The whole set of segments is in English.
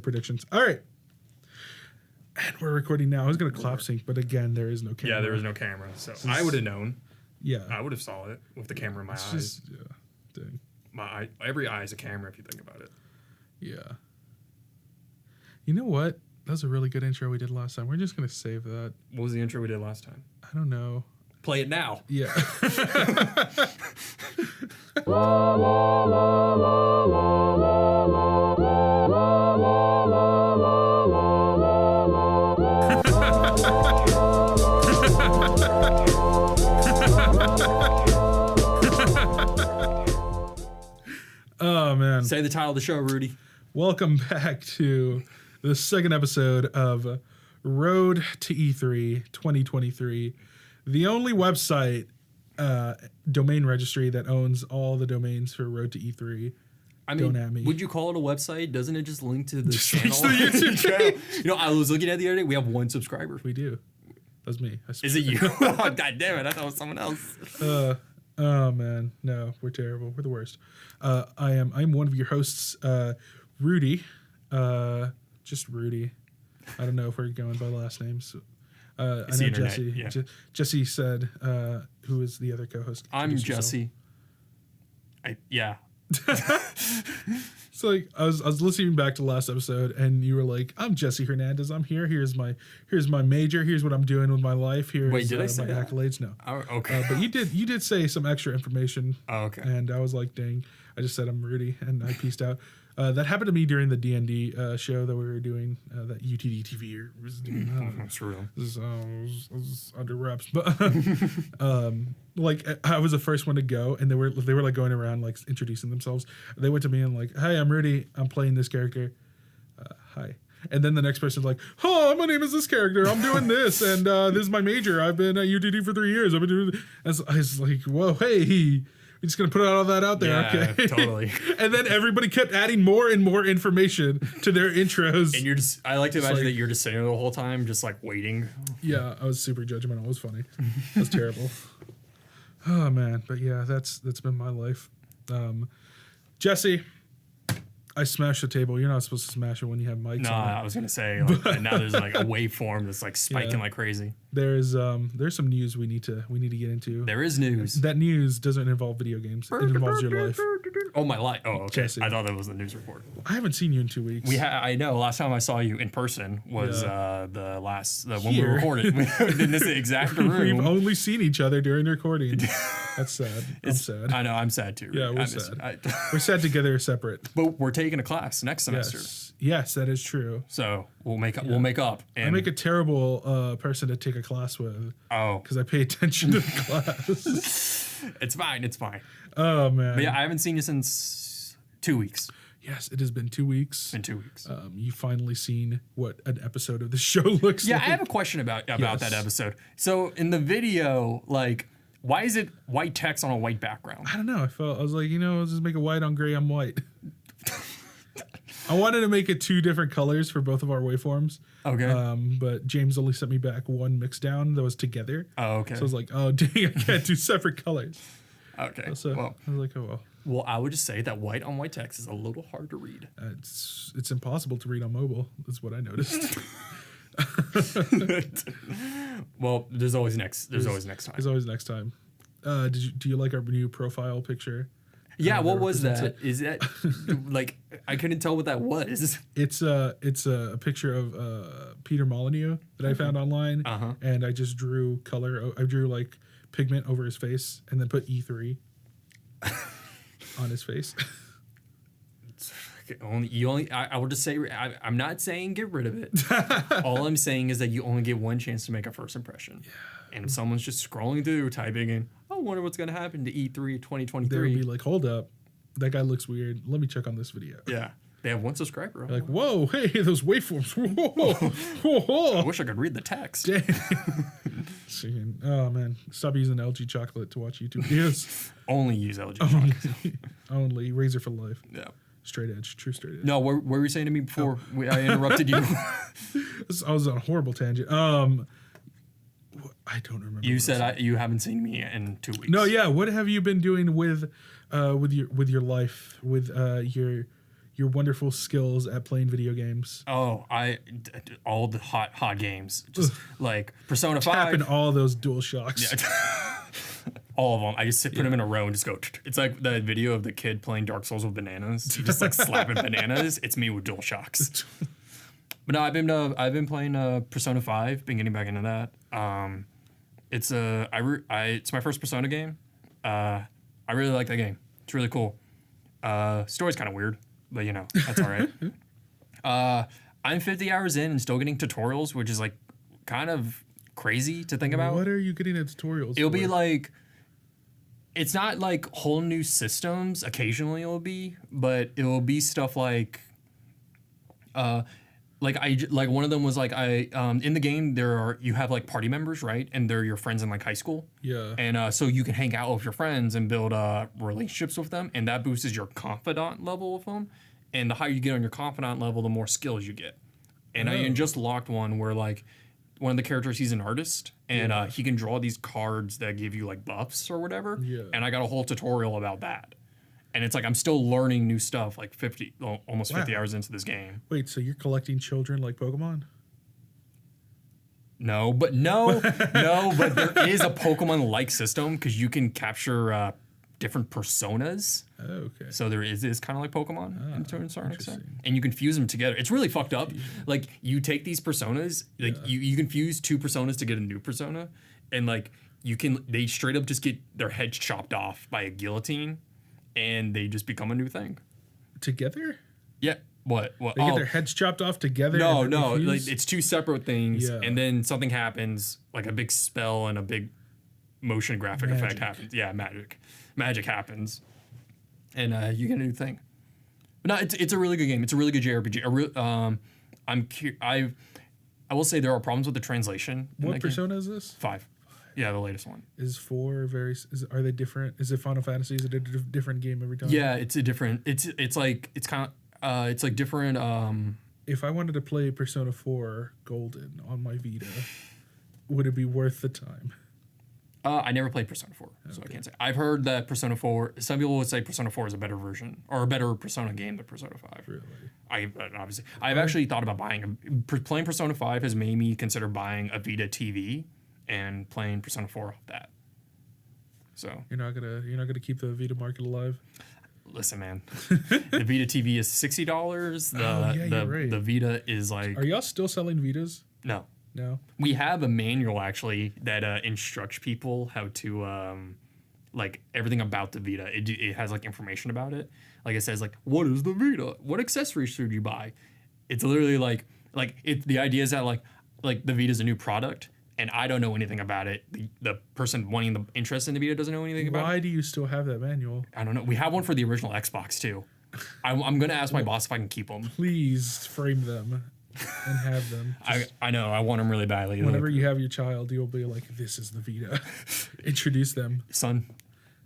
predictions. All right. And we're recording now. I was going to clap sync, but again, there is no camera. Yeah, there is no camera. So I would have known. Yeah. I would have saw it with the camera in my eyes. Dang. Every eye is a camera if you think about it. Yeah. You know what? That was a really good intro we did last time. We're just going to save that. What was the intro we did last time? I don't know. Play it now. Yeah. Oh, man. Say the title of the show, Rudy. Welcome back to the second episode of Road to E3 2023. The only website, domain registry that owns all the domains for Road to E3. I mean, would you call it a website? Doesn't it just link to the channel? The YouTube channel. You know, I was looking at the other day. We have one subscriber. We do. That's me. Is it you? Oh, God damn it. I thought it was someone else. Oh, man. No, we're terrible. We're the worst. I'm one of your hosts, Rudy. Just Rudy. I don't know if we're going by last names. I know internet, Jesse. yeah. Jesse said, who is the other co-host? I'm Jesse. Yeah. So like I was listening back to the last episode, and you were like, "I'm Jesse Hernandez. I'm here. Here's my major. Here's what I'm doing with my life. Here's Wait, did I say my that? accolades." No. Oh, okay. But you did say some extra information. Oh, okay. And I was like, "Dang!" I just said I'm Rudy, and I peaced out. That happened to me during the D&D show that we were doing, that UTD TV was doing. That's real. This was under wraps, but like I was the first one to go, and they were like going around like introducing themselves. They went to me and like, "Hi, I'm Rudy. I'm playing this character. Hi." And then the next person's like, "Oh, my name is this character. I'm doing this, and this is my major. I've been at UTD for 3 years. I've been doing." I was like, "Whoa, hey." We're just going to put all that out there. Yeah, okay. Totally. And then everybody kept adding more and more information to their intros. And I like to imagine like, that you're just sitting there the whole time, just like waiting. Yeah, I was super judgmental. It was funny. It was terrible. Oh, man. But yeah, that's been my life. Jesse, I smashed the table. You're not supposed to smash it when you have mics No, on. I was going to say, like, now there's like a waveform that's like spiking like crazy. There's some news we need to get into. There is news. That news doesn't involve video games. It involves your life. Oh, my life. Oh, okay. Jesse. I thought that was the news report. I haven't seen you in 2 weeks. I know. Last time I saw you in person was when we Here. recorded in this exact room. We've only seen each other during recording. That's sad. I'm sad. I know. I'm sad too. Yeah, we're sad. We're sad together, separate. But we're taking a class next semester. Yes, that is true. So we'll make up. We'll make up. And I make a terrible person to take a class with. Oh, because I pay attention to the class. It's fine. It's fine. Oh man. But yeah, I haven't seen you since 2 weeks. Yes, it has been 2 weeks. Been 2 weeks. You've finally seen what an episode of the show looks like. Yeah, I have a question about that episode. So in the video, like, why is it white text on a white background? I don't know. I was like, let's just make it white on gray on white. I wanted to make it two different colors for both of our waveforms. Okay. But James only sent me back one mix down that was together. Oh, okay. So I was like, oh, dang, I can't do separate colors. Okay. So well, I was like, oh, well. Well, I would just say that white on white text is a little hard to read. It's impossible to read on mobile. That's what I noticed. Well, there's always next time. There's always next time. Do you like our new profile picture? Yeah, what was that? Is that like I couldn't tell what that was? It's a picture of Peter Molyneux that I found online, and I just drew color. I drew like pigment over his face, and then put E3 on his face. I will just say I'm not saying get rid of it. All I'm saying is that you only get one chance to make a first impression. Yeah. And if someone's just scrolling through, typing in, I wonder what's going to happen to E3 2023. They would be like, hold up, that guy looks weird. Let me check on this video. Yeah. They have one subscriber. Like, whoa, hey, those waveforms. Whoa. I wish I could read the text. Dang. Oh, man. Stop using LG chocolate to watch YouTube videos. Only use LG chocolate. Only. Razor for life. Yeah. Straight edge. True straight edge. No, what were you saying to me before I interrupted you? I was on a horrible tangent. I don't remember. You said you haven't seen me in 2 weeks. No, yeah. What have you been doing with your life, with your wonderful skills at playing video games. Oh, all the hot games, just like Persona 5. Tapping all those dual shocks. Yeah. All of them. I just put them in a row and just go. It's like the video of the kid playing Dark Souls with bananas. You just like slapping bananas. It's me with dual shocks. But no, I've been playing Persona 5. Been getting back into that. It's it's my first Persona game. I really like that game. It's really cool. Story's kind of weird, but you know that's all right. I'm 50 hours in and still getting tutorials, which is like kind of crazy to think about. What are you getting at tutorials? It'll be like, it's not like whole new systems. Occasionally it'll be, but it will be stuff like one of them was like in the game you have like party members, right? And they're your friends in like high school. Yeah. And so you can hang out with your friends and build relationships with them, and that boosts your confidant level with them. And the higher you get on your confidant level, the more skills you get. And I just locked one where like one of the characters, he's an artist, and he can draw these cards that give you like buffs or whatever. Yeah. And I got a whole tutorial about that. And it's like I'm still learning new stuff, like almost 50 hours into this game. Wait, so you're collecting children like Pokemon? No, but there is a Pokemon-like system because you can capture different personas. Oh, okay. So there is kind of like Pokemon to a certain extent, and you can fuse them together. It's really fucked up. Like you take these personas, like you can fuse two personas to get a new persona, and like they straight up just get their heads chopped off by a guillotine. And they just become a new thing. Together? Yeah. What? They get their heads chopped off together? No. Like it's two separate things. Yeah. And then something happens, like a big spell and a big motion graphic effect happens. Yeah, magic. Magic happens. And you get a new thing. But no, it's a really good game. It's a really good JRPG. I will say there are problems with the translation. What Persona is this? 5. Yeah, the latest one. Is 4 are they different? Is it Final Fantasy? Is it a different game every time? Yeah, it's a different. It's like different. If I wanted to play Persona 4 Golden on my Vita, would it be worth the time? I never played Persona 4, so I can't say. I've heard that Persona 4. Some people would say Persona 4 is a better version or a better Persona game than Persona 5. Really? I've actually thought about playing Persona 5 has made me consider buying a Vita TV. And playing Persona 4 off that. So you're not gonna keep the Vita market alive. Listen, man, the Vita TV is $60. You're right. The Vita is like. Are y'all still selling Vitas? No. We have a manual actually that instructs people how to like everything about the Vita. It has like information about it. Like it says like, what is the Vita? What accessories should you buy? It's literally like the idea is that like the Vita is a new product. And I don't know anything about it. The person wanting the interest in the Vita doesn't know anything about it. Why do you still have that manual? I don't know. We have one for the original Xbox too. I'm going to ask my boss if I can keep them. Please frame them and have them. I know. I want them really badly. Whenever you have your child, you'll be like, this is the Vita. Introduce them. Son,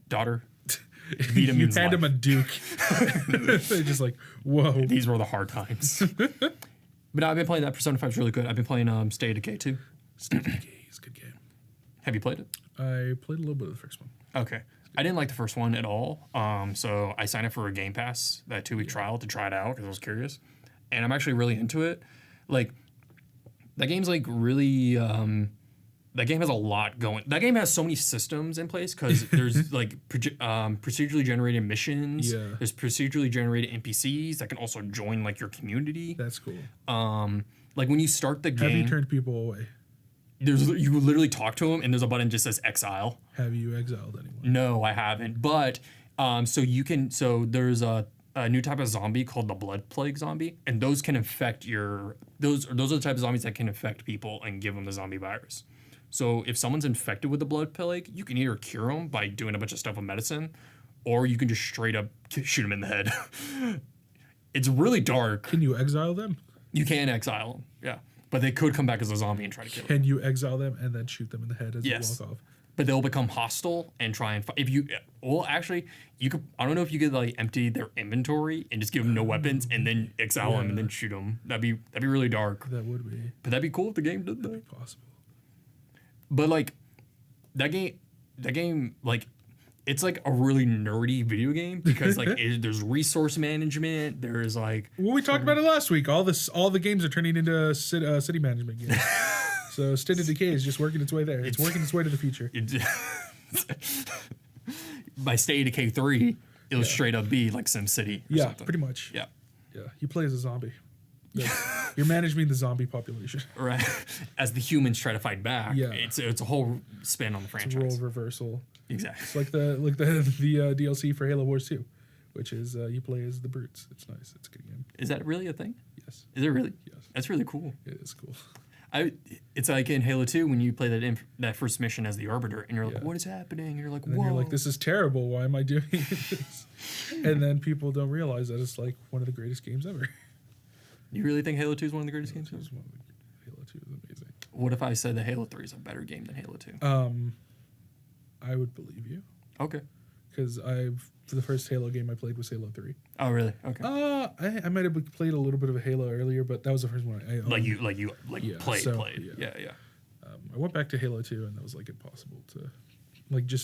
daughter. Vita you means hand life. them a Duke. They're just like, whoa. These were the hard times. But I've been playing that. Persona 5 is really good. I've been playing State of Decay too. State of Decay is a good game. Have you played it? I played a little bit of the first one. Okay. I didn't like the first one at all. So I signed up for a Game Pass, that 2-week trial to try it out because I was curious. And I'm actually really into it. Like, that game's like really, that game has a lot going. That game has so many systems in place because there's like procedurally generated missions. Yeah. There's procedurally generated NPCs that can also join like your community. That's cool. Like when you start the game. Have you turned people away? You literally talk to them and there's a button that just says exile. Have you exiled anyone? No, I haven't. But there's a new type of zombie called the blood plague zombie, and those can infect those are the type of zombies that can infect people and give them the zombie virus. So if someone's infected with the blood plague, you can either cure them by doing a bunch of stuff with medicine, or you can just straight up shoot them in the head. It's really dark. Can you exile them? You can exile them, yeah. But they could come back as a zombie and try to kill them. Can you exile them and then shoot them in the head as you walk off? But they'll become hostile and try and fight. You could. I don't know if you could like empty their inventory and just give them no weapons and then exile them and then shoot them. That'd be really dark. That would be. But that'd be cool if the game did that. That'd be possible. But like that game, like it's like a really nerdy video game because like there's resource management. There's like Well, we talked about it last week. All the games are turning into city management games. So State of Decay is just working its way there. It's working its way to the future. By State of Decay 3, it'll straight up be like SimCity. Or something. Pretty much. Yeah. Yeah, you play as a zombie. Yeah. You're managing the zombie population. Right. As the humans try to fight back. Yeah. It's a whole spin on the franchise. It's a role reversal. Exactly. It's like the DLC for Halo Wars 2, which is you play as the brutes. It's nice. It's a good game. Is that really a thing? Yes. Is it really? Yes. That's really cool. It is cool. It's like in Halo 2 when you play that first mission as the Arbiter, and you're like, Yeah. "What is happening?" And you're like, And then "Whoa!" you're like, this is terrible. Why am I doing this? And then people don't realize that it's like one of the greatest games ever. You really think Halo 2 is one of the greatest games ever? Halo 2 is amazing. What if I said that Halo 3 is a better game than Halo 2? I would believe you Okay. because the first Halo game I played was Halo 3. Oh, really? Okay. I might have played a little bit of a Halo earlier, but that was the first one I owned. Like played. Yeah. Yeah. I went back to Halo 2 and that was like impossible to,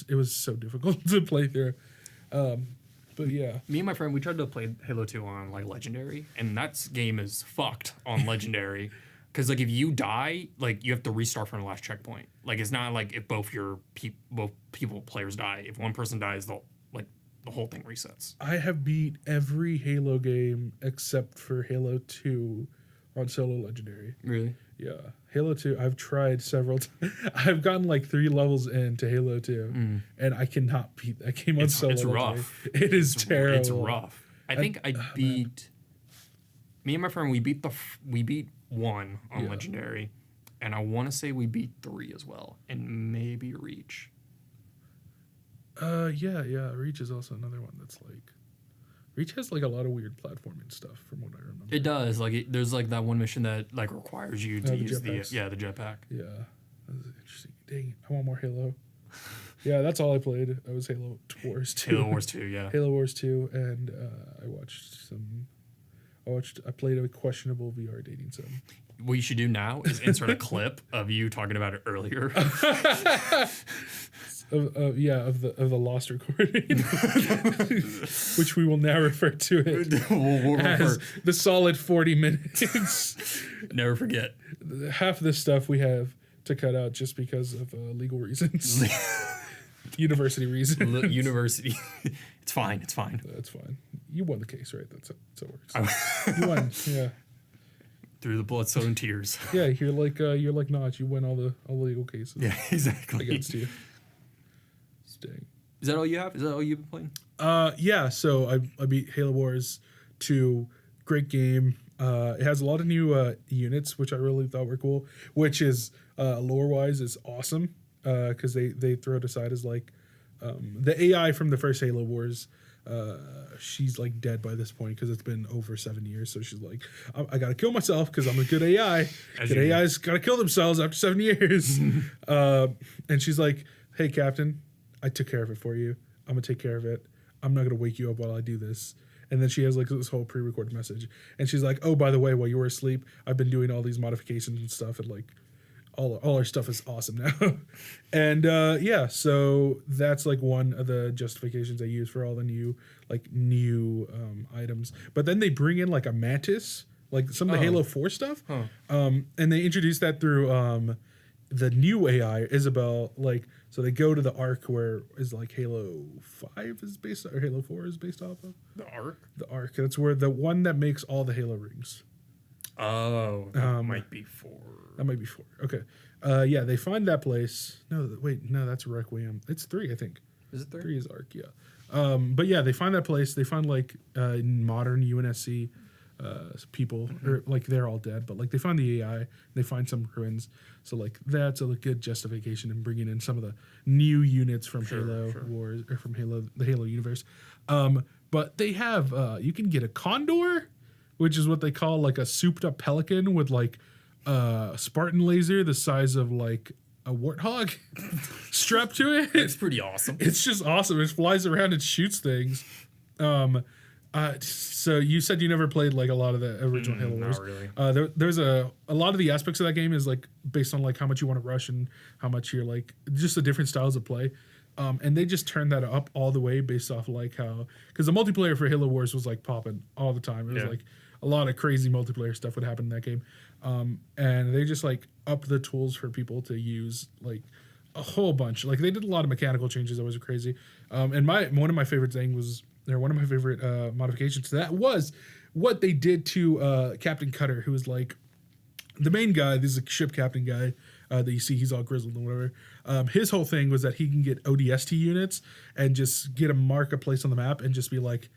it was so difficult to play through. But yeah. Me and my friend, we tried to play Halo 2 on like Legendary, and that game is fucked on Legendary. Because like if you die, like you have to restart from the last checkpoint. Like it's not like if both players die. If one person dies, the whole thing resets. I have beat every Halo game except for Halo 2 on solo Legendary. Really? Yeah. Halo 2, I've tried several times. I've gotten like 3 levels into Halo 2, and I cannot beat that game on solo. It's Legendary. rough. It is terrible. It's rough. I think I beat... Me and my friend, we beat 1 on Legendary, and I want to say we beat 3 as well, and maybe Reach. Yeah. Reach is also another one that's like... Reach has like a lot of weird platforming stuff from what I remember. It does. Like there's like that one mission that like requires you to use the jetpack. Yeah, that was interesting. Dang, I want more Halo. Yeah, that's all I played. I was Halo Wars 2. Halo Wars 2, yeah. Halo Wars 2, and I played a questionable VR dating sim. What you should do now is insert a clip of you talking about it earlier. Of the lost recording, which we will now refer to it we'll as the solid 40 minutes. Never forget. Half of this stuff we have to cut out just because of legal reasons, university reasons. University. It's fine. That's fine. You won the case, right? That's how it works. You won. Yeah. Through the blood, sweat, and tears. Yeah, you're like Notch. You win all the legal cases. Yeah, exactly. Against you. Dang. Is that all you have? Is that all you've been playing? Yeah. So I beat Halo Wars 2. Great game. It has a lot of new units, which I really thought were cool. Which is lore wise is awesome because they throw it aside as like the AI from the first Halo Wars. She's like dead by this point because it's been over 7 years. So she's like, I gotta kill myself because I'm a good AI. Good AIs gotta kill themselves after 7 years. And she's like, hey, Captain, I took care of it for you. I'm gonna take care of it. I'm not gonna wake you up while I do this. And then she has like this whole pre-recorded message. And she's like, oh, by the way, while you were asleep, I've been doing all these modifications and stuff. And like all our stuff is awesome now. And so that's like one of the justifications they use for all the new items. But then they bring in like a mantis, like some of the Halo 4 stuff. Huh. And they introduce that through the new AI, Isabel. Like, so they go to the Ark where is like Halo 5 is based, or Halo 4 is based off of. The Ark? The Ark. That's where the one that makes all the Halo rings. Oh, that might be 4. That might be 4. Okay. Yeah, they find that place. No, wait, no, that's Requiem. It's 3, I think. Is it 3? 3 is Ark, yeah. But yeah, they find that place. They find like modern UNSC people, or like they're all dead, but like they find the AI. They find some ruins. So like that's a good justification in bringing in some of the new units from Halo Wars or from the Halo universe. But they have you can get a Condor, which is what they call like a souped up pelican with like a Spartan laser the size of like a warthog strapped to it. It's pretty awesome. It's just awesome. It flies around and shoots things. So you said you never played like a lot of the original Halo Wars. Not really. There's a lot of the aspects of that game is like based on like how much you want to rush and how much you're like just the different styles of play. And they just turned that up all the way based off like how, because the multiplayer for Halo Wars was like popping all the time. It was like a lot of crazy multiplayer stuff would happen in that game. And they just like upped the tools for people to use like a whole bunch. Like they did a lot of mechanical changes that was crazy. And one of my favorite modifications to that was what they did to Captain Cutter, who was like the main guy. This is a ship captain guy that you see. He's all grizzled and whatever. His whole thing was that he can get ODST units and just get a mark a place on the map and just be like,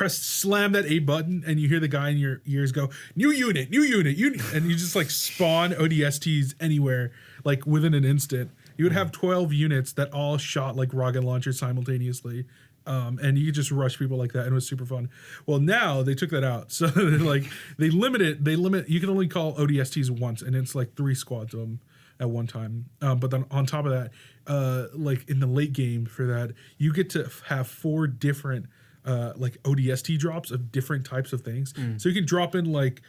slam that A button, and you hear the guy in your ears go, new unit, and you just like spawn ODSTs anywhere, like within an instant. You would have 12 units that all shot like rocket launchers simultaneously. And you could just rush people like that, and it was super fun. Well, now they took that out, so like they limit. You can only call ODSTs once, and it's like 3 squads of them at one time. But then on top of that, like in the late game for that, you get to have 4 different like ODST drops of different types of things. So you can drop in like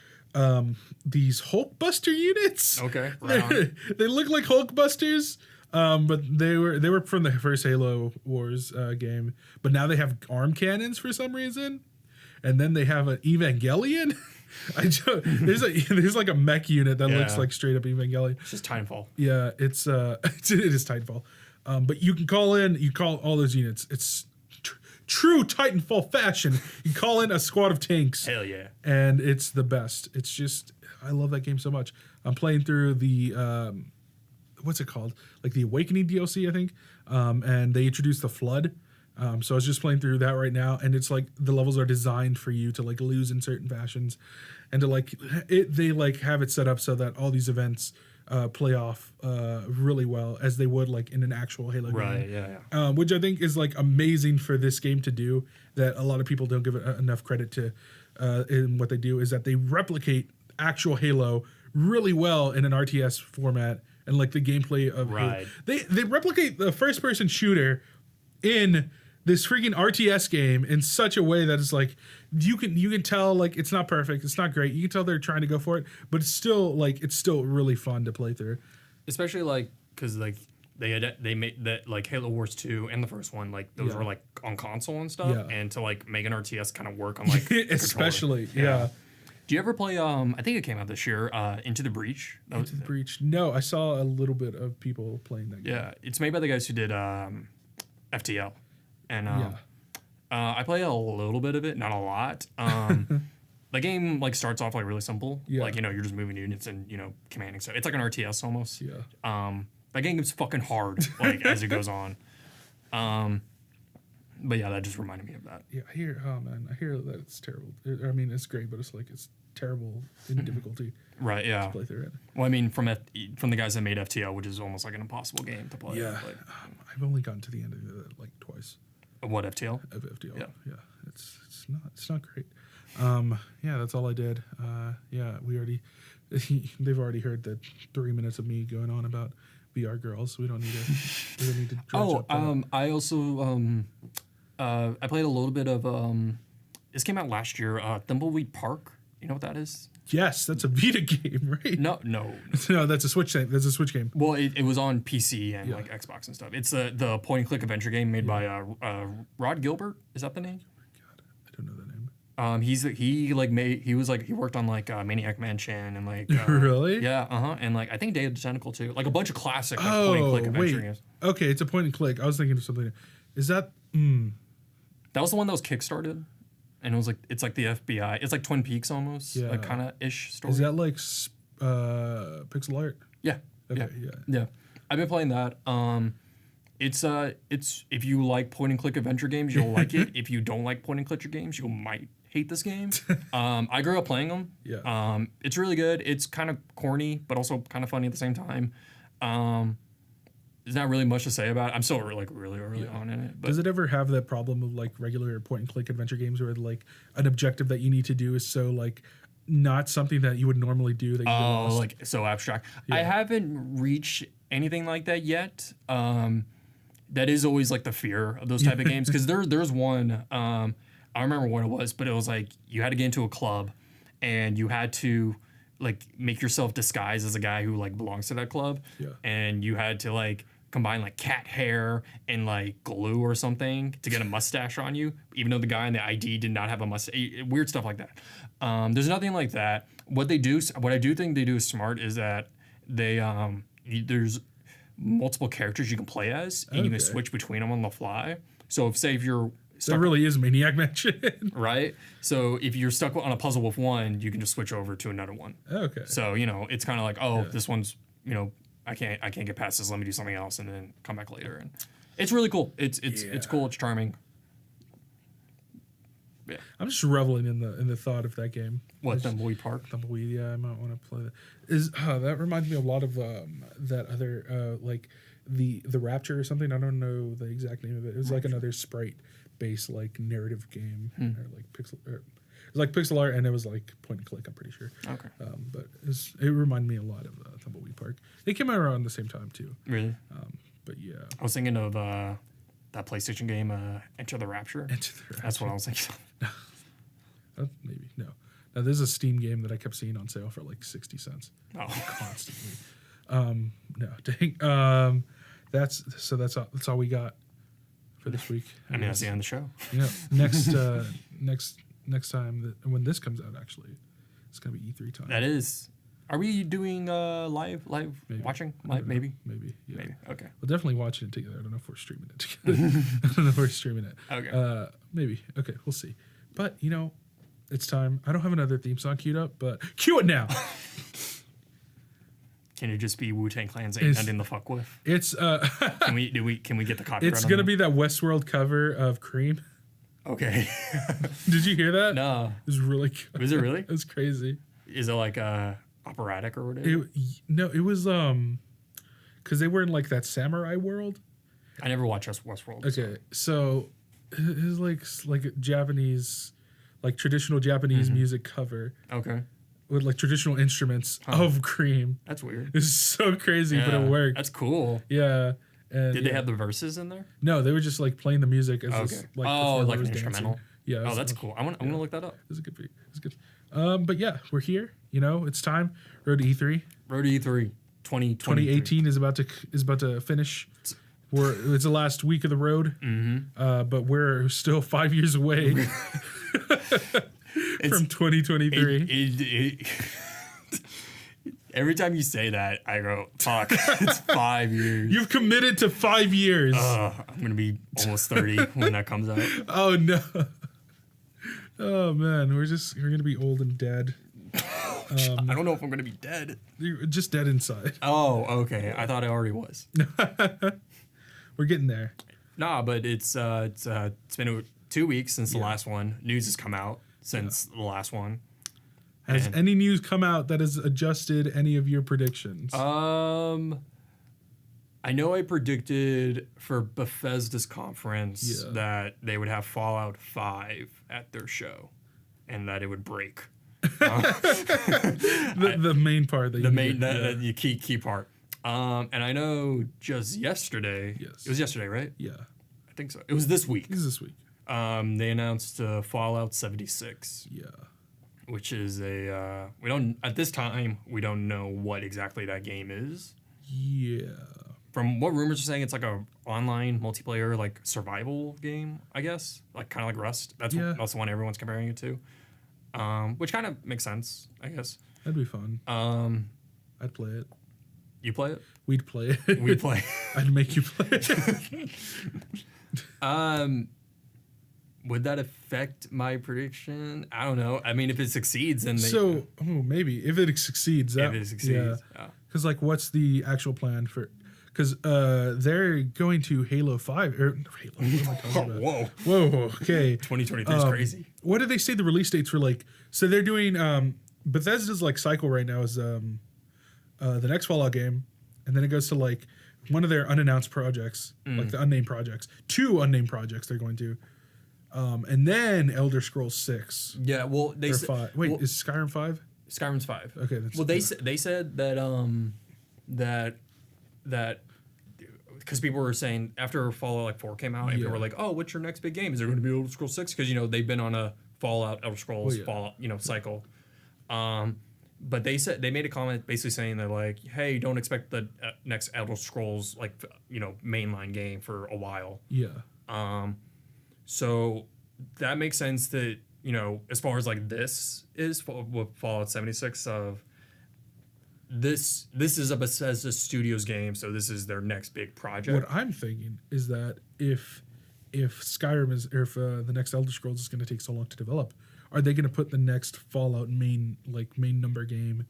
these Hulkbuster units. Okay, right. They look like Hulkbusters. But they were from the first Halo Wars game, but now they have arm cannons for some reason, and then they have an Evangelion. There's like a mech unit that looks like straight up Evangelion. It's just Titanfall. Yeah, it is Titanfall. But you can call all those units. It's true Titanfall fashion. You call in a squad of tanks. Hell yeah! And it's the best. It's just, I love that game so much. I'm playing through the what's it called? Like the Awakening DLC, I think. And they introduced the Flood. So I was just playing through that right now, and it's like the levels are designed for you to like lose in certain fashions, and to like they like have it set up so that all these events play off really well as they would like in an actual Halo game. Right, yeah. Which I think is like amazing for this game to do, that a lot of people don't give it enough credit to in what they do, is that they replicate actual Halo really well in an RTS format, and like the gameplay of Halo. They replicate the first person shooter in this freaking RTS game in such a way that it's like you can tell like it's not perfect, it's not great. You can tell they're trying to go for it, but it's still really fun to play through. Especially like because like they made that like Halo Wars 2 and the first one, like those were like on console and stuff, and to like make an RTS kind of work on like especially yeah. Do you ever play I think it came out this year, Into the Breach? Into the Breach. No, I saw a little bit of people playing that game. Yeah, it's made by the guys who did FTL. And I play a little bit of it, not a lot. The game like starts off like really simple. Yeah. Like, you're just moving units and, commanding stuff. It's like an RTS almost. Yeah. That game gets fucking hard like as it goes on. But yeah, that just reminded me of that. Yeah, I hear that it's terrible. I mean, it's great, but it's terrible in difficulty. Right, yeah. To play through it. Well, I mean, from the guys that made FTL, which is almost like an impossible game to play. Yeah. I've only gotten to the end of it like twice. What, FTL? Of FTL. Yeah. It's not great. Yeah, that's all I did. Yeah, they've already heard the 3 minutes of me going on about VR girls. We don't need to I also I played a little bit of this came out last year, Thimbleweed Park. You know what that is? Yes, that's a Vita game, right? No, that's a Switch game. That's a Switch game. Well, it was on PC and like Xbox and stuff. It's the point and click adventure game made by Rod Gilbert. Is that the name? Oh my god, I don't know that name. He worked on like Maniac Mansion and like really? Yeah, and like I think Day of the Tentacle too. Like a bunch of classic point and click adventure games. Okay, it's a point and click. I was thinking of something. Is that? That was the one that was kickstarted. And it was like it's like the FBI. It's like Twin Peaks almost, like kind of ish story. Is that like pixel art? Yeah. Okay. Yeah. I've been playing that. It's if you like point and click adventure games, you'll like it. If you don't like point and click games, you might hate this game. I grew up playing them. Yeah. It's really good. It's kind of corny, but also kind of funny at the same time. There's not really much to say about it. I'm still really early on in it. But does it ever have that problem of like regular point and click adventure games where like an objective that you need to do is so like not something that you would normally do that you like so abstract? Yeah. I haven't reached anything like that yet. That is always like the fear of those type of games, because there's one I don't remember what it was, but it was like you had to get into a club and you had to like make yourself disguise as a guy who like belongs to that club, and you had to like combine like cat hair and like glue or something to get a mustache on you, even though the guy in the ID did not have a mustache. Weird stuff like that. There's nothing like that. What I do think they do is smart is that they there's multiple characters you can play as, and you can switch between them on the fly. So if you're stuck, that really is Maniac Mansion. right? So if you're stuck on a puzzle with one, you can just switch over to another one. Okay. So it's kind of like, this one's I can't get past this. Let me do something else and then come back later. And it's really cool. It's cool. It's charming. Yeah. I'm just reveling in the thought of that game. What, Tumbleweed Park? Tumbleweed, yeah, I might want to play that. That reminds me a lot of that other like the Rapture or something. I don't know the exact name of it. It was like another sprite-based like narrative game or like pixel. It was like pixel art, and it was like point and click. I'm pretty sure. Okay. But it reminded me a lot of Tumbleweed Park. They came out around the same time too. Really? But yeah. I was thinking of that PlayStation game, Enter the Rapture. That's what I was thinking. Maybe no. Now there's a Steam game that I kept seeing on sale for like 60 cents. Oh, constantly. No, dang. That's all we got for this week. I mean, that's the end of the show. Next time when this comes out, actually, it's gonna be E3 time. That is. Are we doing live maybe. watching? Maybe. Maybe. Yeah. Maybe. Okay. We'll definitely watching it together. I don't know if we're streaming it together. I don't know if we're streaming it. Okay. Maybe. Okay, we'll see. But it's time. I don't have another theme song queued up, but cue it now. Can it just be Wu-Tang Clan's Ain't Nothing to Fuck With? It's Can we get the copyright? It's gonna be that Westworld cover of Cream. Okay. Did you hear that? No. It was really good. Was it really? It was crazy. Is it like operatic or whatever? It was because they were in like that samurai world. I never watched Westworld. Okay, so it was like a Japanese, like traditional Japanese music cover. Okay. With like traditional instruments of Cream. That's weird. It's so crazy, but it worked. That's cool. Yeah. And Did they have the verses in there? No, they were just like playing the music as this, like like an instrumental. Yeah. Oh, that's cool. I'm gonna look that up. It was a good beat. It was good. But yeah, we're here. It's time. Road to E3. Road to E3 2018 is about to finish. It's the last week of the road. Mm-hmm. But we're still 5 years away from 2023. Every time you say that, I go, fuck, it's 5 years. You've committed to 5 years. I'm going to be almost 30 when that comes out. Oh, no. Oh, man. We're going to be old and dead. I don't know if I'm going to be dead. You're just dead inside. Oh, okay. I thought I already was. We're getting there. Nah, but it's been 2 weeks since the last one. News has come out since the last one. Has any news come out that has adjusted any of your predictions? I know I predicted for Bethesda's conference that they would have Fallout 5 at their show and that it would break. The main part that the key part. And I know just yesterday. Yes. It was yesterday, right? Yeah. I think so. It was this week. It was this week. They announced Fallout 76. Yeah. Which is we don't know what exactly that game is. Yeah. From what rumors are saying, it's like a online multiplayer like survival game, I guess, like kind of like Rust. That's the one everyone's comparing it to. Which kind of makes sense, I guess. That'd be fun. I'd play it. You play it? We'd play it. We'd play. I'd make you play it. Would that affect my prediction? I don't know. I mean, if it succeeds, then maybe if it succeeds. Yeah. Because what's the actual plan for? Because they're going to Halo 5 or Halo. What am I talking about? Whoa. Okay. 2023 is crazy. What did they say the release dates were like? So they're doing Bethesda's cycle right now is the next Fallout game, and then it goes to one of their unannounced projects, like the unnamed projects. 2 unnamed projects they're going to. And then Elder Scrolls 6. Yeah, well, they said 5. Wait, is Skyrim 5? Skyrim's 5. Okay, they said that because people were saying after Fallout 4 came out, and people were like, "Oh, what's your next big game? Is there going to be Elder Scrolls 6?" Because they've been on a Fallout, Elder Scrolls, Fallout, cycle. but they made a comment basically saying that like, hey, don't expect the next Elder Scrolls like mainline game for a while. Yeah. So that makes sense that as far as like this is with Fallout 76 of this is a Bethesda Studios game, so this is their next big project. What I'm thinking is that if Skyrim is, or if the next Elder Scrolls is going to take so long to develop, are they going to put the next Fallout main number game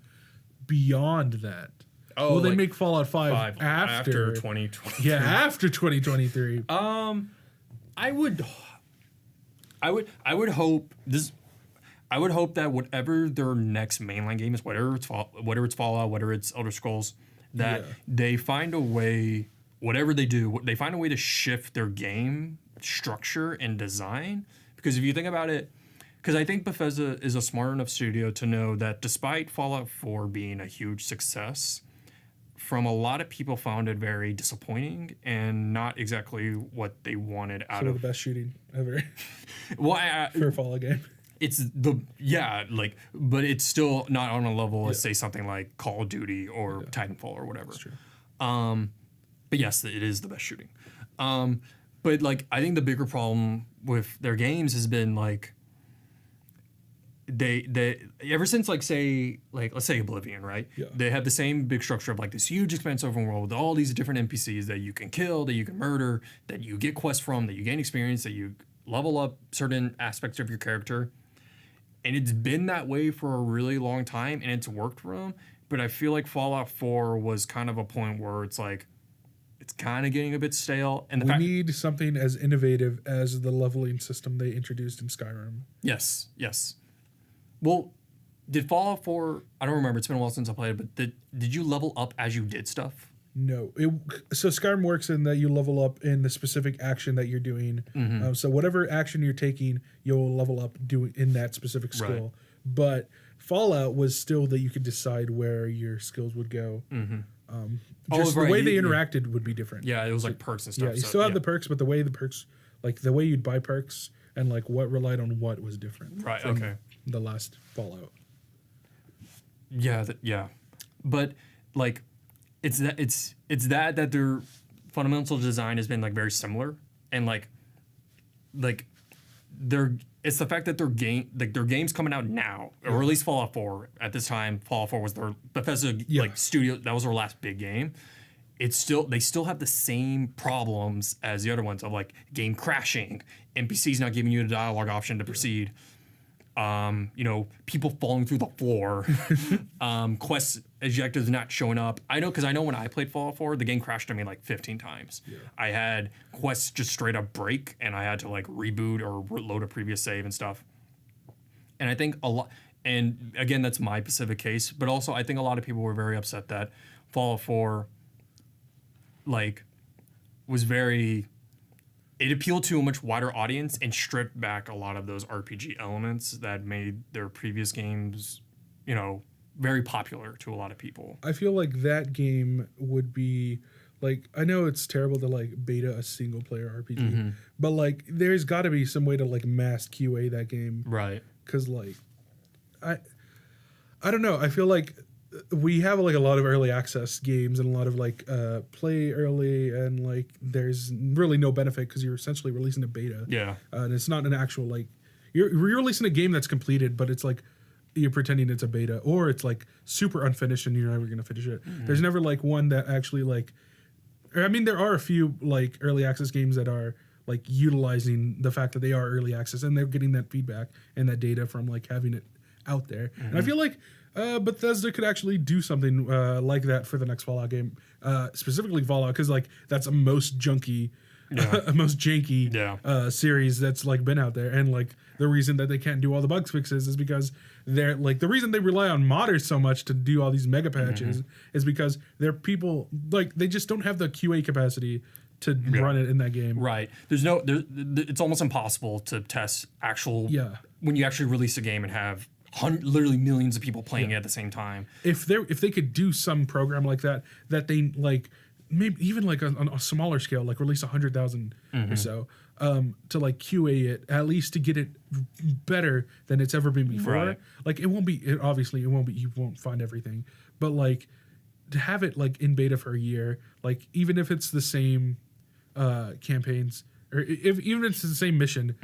beyond that? Oh, will they make Fallout 5 after 2020? Yeah, after 2023. I would hope this. I would hope that whatever their next mainline game is, whether it's Fallout, whether it's Elder Scrolls, that they find a way. Whatever they do, they find a way to shift their game structure and design. Because if you think about it, because I think Bethesda is a smart enough studio to know that despite Fallout 4 being a huge success, from a lot of people found it very disappointing and not exactly what they wanted out of the best shooting ever. Well, for a Fallout game. It's but it's still not on a level as say something like Call of Duty or Titanfall or whatever. That's true. But yes, it is the best shooting. But like I think the bigger problem with their games has been like they ever since like say like let's say Oblivion, right? Yeah. They have the same big structure of like this huge expansive open world with all these different NPCs that you can kill, that you can murder, that you get quests from, that you gain experience, that you level up certain aspects of your character. And it's been that way for a really long time and it's worked for them. But I feel like Fallout 4 was kind of a point where it's like it's kind of getting a bit stale. And we need something as innovative as the leveling system they introduced in Skyrim. Yes. Well, did Fallout 4, I don't remember, it's been a while since I played it, but did you level up as you did stuff? No. So Skyrim works in that you level up in the specific action that you're doing. Mm-hmm. So whatever action you're taking, you'll level up doing in that specific skill. Right. But Fallout was still that you could decide where your skills would go. Mm-hmm. The way they interacted would be different. Yeah, it was like perks and stuff. Yeah, you still have the perks, but the way the perks, like the way you'd buy perks and like what relied on what was different. Right, from okay. The last Fallout. Yeah. But like it's that their fundamental design has been like very similar and like it's the fact that their game's coming out now, or at least Fallout 4 at this time. Fallout 4 was their Bethesda like studio, that was their last big game. They still have the same problems as the other ones of like game crashing, NPCs not giving you the dialogue option to proceed. People falling through the floor, quest objectives not showing up. I know when I played Fallout 4, the game crashed on me like 15 times. Yeah. I had quests just straight up break, and I had to like reboot or load a previous save and stuff. And I think a lot, and again, that's my specific case, but also I think a lot of people were very upset that Fallout 4, like, it appealed to a much wider audience and stripped back a lot of those RPG elements that made their previous games, very popular to a lot of people. I feel like that game would be like, I know it's terrible to like beta a single player RPG, mm-hmm. but like there's got to be some way to like mass QA that game. Right. Cuz like I don't know, I feel like we have like a lot of early access games and a lot of like play early, and like there's really no benefit because you're essentially releasing a beta. Yeah. And it's not an actual like you're releasing a game that's completed, but it's like you're pretending it's a beta, or it's like super unfinished and you're never going to finish it. Mm-hmm. There's never like one that actually like, I mean, there are a few like early access games that are like utilizing the fact that they are early access and they're getting that feedback and that data from like having it out there. Mm-hmm. And I feel like Bethesda could actually do something like that for the next Fallout game, specifically Fallout, because like that's a most junky, a most janky series that's like been out there. And like the reason that they can't do all the bug fixes is because they're like, the reason they rely on modders so much to do all these mega patches is because they're people like they just don't have the QA capacity to run it in that game. Right. It's almost impossible to test when you actually release a game and have literally millions of people playing it at the same time. If they could do some program like that they like maybe even like on a smaller scale, like release 100,000 or so, to like QA it, at least to get it better than it's ever been before. Right. Like obviously it won't be, you won't find everything, but like to have it like in beta for a year, like even if it's the same campaigns, or even if it's the same mission,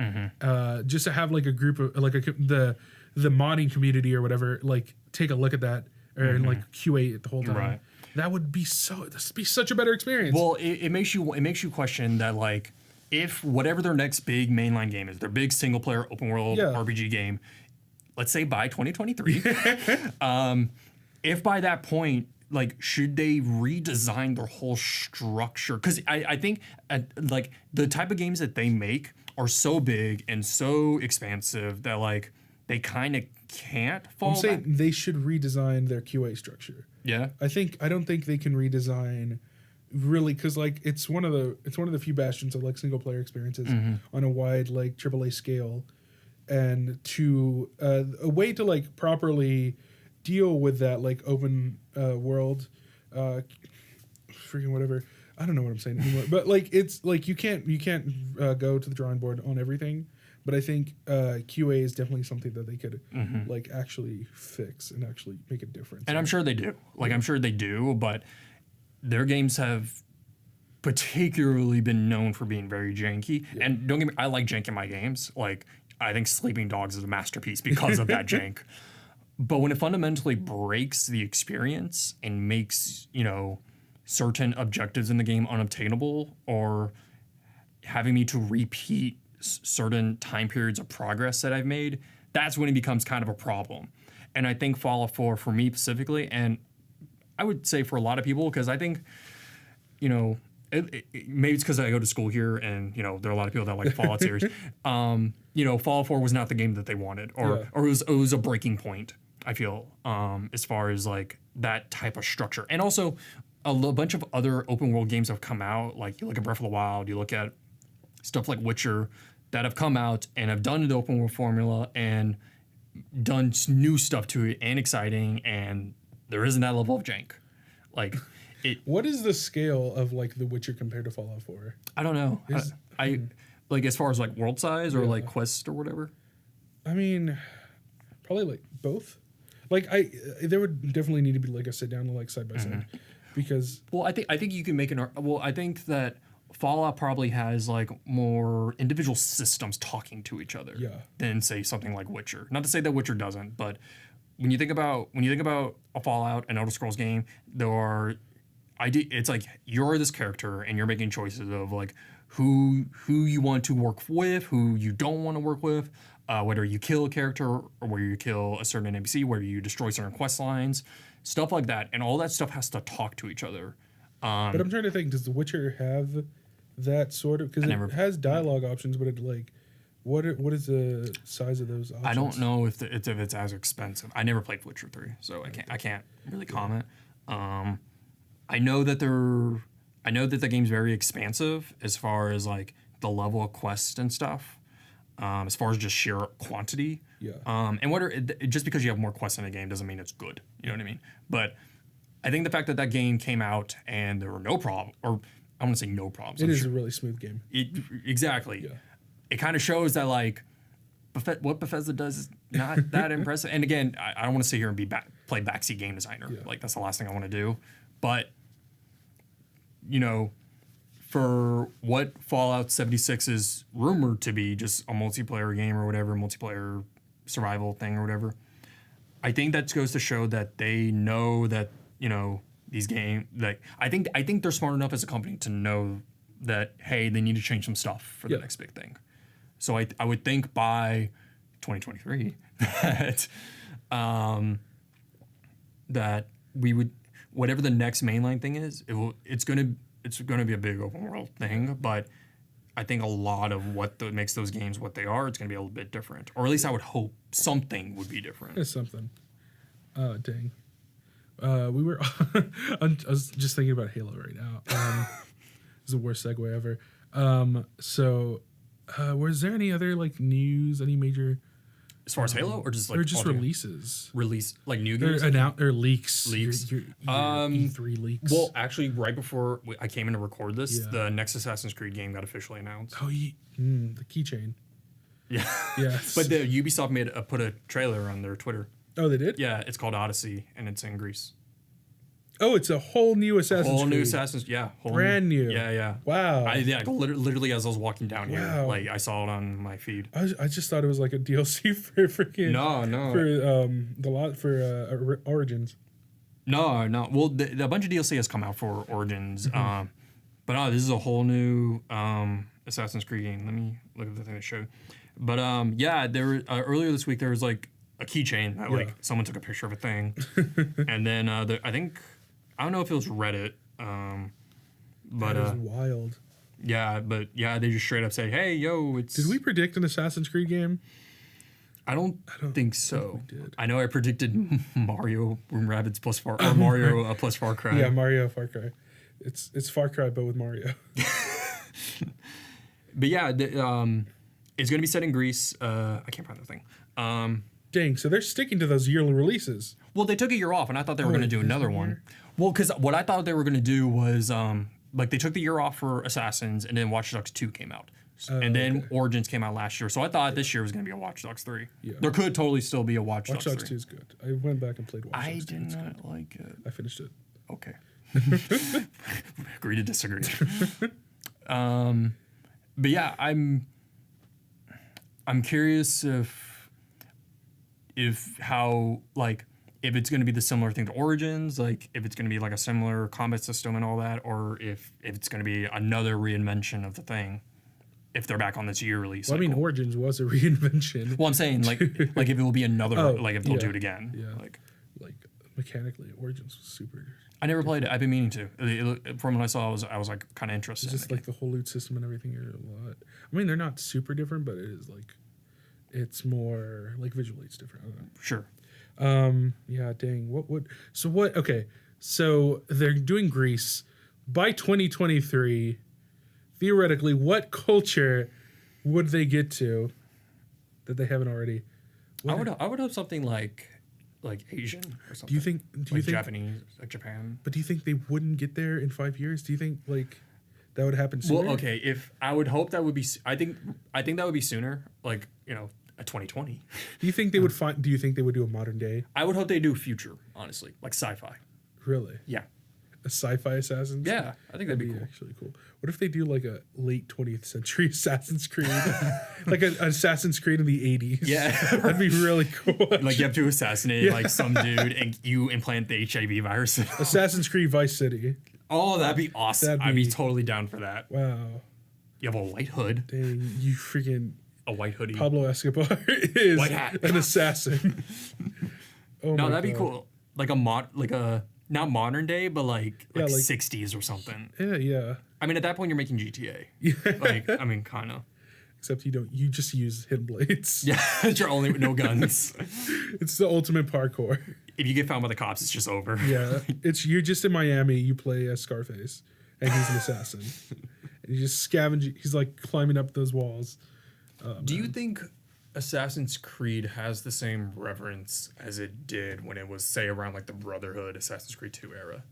just to have like a group of like the modding community or whatever, like take a look at that and like QA it the whole time. Right. That would be such a better experience. Well, it makes you question that, like, if whatever their next big mainline game is, their big single player open world RPG game, let's say by 2023, if by that point, like, should they redesign their whole structure? Because I think like the type of games that they make are so big and so expansive that like they kind of can't fall I'm saying back. they should redesign their QA structure. Yeah. I don't think they can redesign really, because like it's one of the few bastions of like single player experiences on a wide like AAA scale, and to a way to like properly deal with that like open world, freaking whatever. I don't know what I'm saying anymore. But like it's like you can't go to the drawing board on everything. But I think QA is definitely something that they could like actually fix and actually make a difference. And I'm sure they do. Like, I'm sure they do, but their games have particularly been known for being very janky. Yeah. And don't get me, I like jank in my games. Like, I think Sleeping Dogs is a masterpiece because of that jank. But when it fundamentally breaks the experience and makes, you know, certain objectives in the game unobtainable, or having me to repeat certain time periods of progress that I've made, that's when it becomes kind of a problem. And I think Fallout 4 for me specifically, and I would say for a lot of people, because I think, you know, maybe it's because I go to school here and, you know, there are a lot of people that like the Fallout series. You know, Fallout 4 was not the game that they wanted, or it was a breaking point, I feel, as far as like that type of structure. And also a bunch of other open world games have come out. Like you look at Breath of the Wild, you look at stuff like Witcher, that have come out and have done the open world formula and done new stuff to it and exciting, and there isn't that level of jank. Like, what is the scale of like The Witcher compared to Fallout 4? I don't know. I like as far as like world size or like quest or whatever. I mean, probably like both. Like there would definitely need to be like a sit down like side by side, because I think you can make I think that Fallout probably has like more individual systems talking to each other than say something like Witcher. Not to say that Witcher doesn't, but when you think about a Fallout, an Elder Scrolls game, it's like you're this character and you're making choices of like who you want to work with, who you don't want to work with, whether you kill a character or whether you kill a certain NPC, whether you destroy certain quest lines, stuff like that, and all that stuff has to talk to each other. But I'm trying to think, does The Witcher have that sort of, because it has dialogue options, but it like what is the size of those options? I don't know if it's as expensive. I never played Witcher 3, so I can't really comment. I know that the game's very expansive as far as like the level of quests and stuff. As far as just sheer quantity. Yeah. And just because you have more quests in a game doesn't mean it's good. You know what I mean? But I think the fact that game came out and there were no problem, or I want to say no problems. It is a really smooth game. Exactly. Yeah. It kind of shows that like what Bethesda does is not that impressive. And again, I don't want to sit here and play backseat game designer. Yeah. Like that's the last thing I want to do. But you know, for what Fallout 76 is rumored to be, just a multiplayer game or whatever, multiplayer survival thing or whatever, I think that goes to show that they know that, you know, these games, like I think they're smart enough as a company to know that, hey, they need to change some stuff for the next big thing. So I would think by 2023 that we would, whatever the next mainline thing is, it's gonna be a big open world thing, but I think a lot of what makes those games what they are, it's gonna be a little bit different, or at least I would hope something would be different. It's something. Dang. We were. I was just thinking about Halo right now. It's the worst segue ever. So, was there any other like news? Any major As far as Halo, or just like or just altogether? releases, Release like new or, games? or leaks, Leaks. your E3 leaks. Well, actually, right before I came in to record this, Yeah. the next Assassin's Creed game got officially announced. oh, the keychain. Yeah. Yes. But the Ubisoft put a trailer on their Twitter. Oh, they did. Yeah, it's called Odyssey, and it's in Greece. Oh, it's a whole new Assassin's Whole Creed. new Assassin's, yeah, Brand new. Yeah, yeah. Wow. Literally as I was walking down here, Wow. like I saw it on my feed. I just thought it was like a DLC for freaking No. for Origins. No. Well, a bunch of DLC has come out for Origins, but no, this is a whole new Assassin's Creed game. Let me look at the thing it showed. But yeah, there earlier this week there was like a keychain that like someone took a picture of a thing, and then I don't know if it was Reddit, but That is wild. yeah, they just straight up say, "Hey, yo, it's." Did we predict an Assassin's Creed game? I don't think so. we did. I know I predicted Mario and Rabbids plus Far or Mario plus Far Cry. Yeah, Mario Far Cry. It's Far Cry but with Mario. But yeah, it's going to be set in Greece. I can't find the thing. Dang, so they're sticking to those yearly releases. Well, they took a year off, and I thought they were going to do another one. Well, because what I thought they were going to do was like they took the year off for Assassins, and then Watch Dogs 2 came out. And then Origins came out last year. So I thought this year was going to be a Watch Dogs 3. Yeah. There could totally still be a Watch Dogs 3. Watch Dogs 2 is good. I went back and played Watch I Dogs 2. did not like it. I finished it. Okay. Agree to disagree. But yeah, I'm curious if how like if it's going to be the similar thing to Origins, like if it's going to be like a similar combat system and all that, or if it's going to be another reinvention of the thing. If they're back on this yearly Well, cycle. I mean, Origins was a reinvention. Well, I'm saying like if it will be another like if they'll do it again. Yeah. Like Mechanically, Origins was super. I never played it. I've been meaning to. From what I saw, I was like kind of interested. It's just like the whole loot system and everything are a lot. I mean, they're not super different, but it is like, it's more like visually it's different. I don't know. Sure. Yeah, dang. Okay. So they're doing Greece by 2023. Theoretically, what culture would they get to that they haven't already? I would hope something like Asian or something. Do you think Japanese, like Japan? But do you think they wouldn't get there in 5 years? Do you think like that would happen sooner? Well, okay. If I would hope that would be, I think that would be sooner. Like a 2020. Do you think they would find? Do you think they would do a modern day? I would hope they do future, honestly, like sci-fi. Really? Yeah. A sci-fi Assassin's? Yeah, I think that'd be cool. Actually cool. What if they do like a late 20th century Assassin's Creed, like an Assassin's Creed in the 80s? Yeah, that'd be really cool. Like you have to assassinate like some dude and you implant the HIV virus. Assassin's Creed Vice City. Oh, that'd be awesome. I'd be totally down for that. Wow. You have a white hood. Dang, you freaking a white hoodie. Pablo Escobar is White hat. an assassin. Oh no, my that'd be God. cool. Like not modern day, but like 60s or something. Yeah. I mean, at that point, you're making GTA. Yeah. Like, I mean, kind of. Except you just use hidden blades. Yeah, it's your only no guns. It's the ultimate parkour. If you get found by the cops, it's just over. Yeah, you're just in Miami. You play as Scarface, and he's an assassin. And you just scavenge. He's like climbing up those walls. Do you think Assassin's Creed has the same reverence as it did when it was, say, around like the Brotherhood Assassin's Creed 2 era?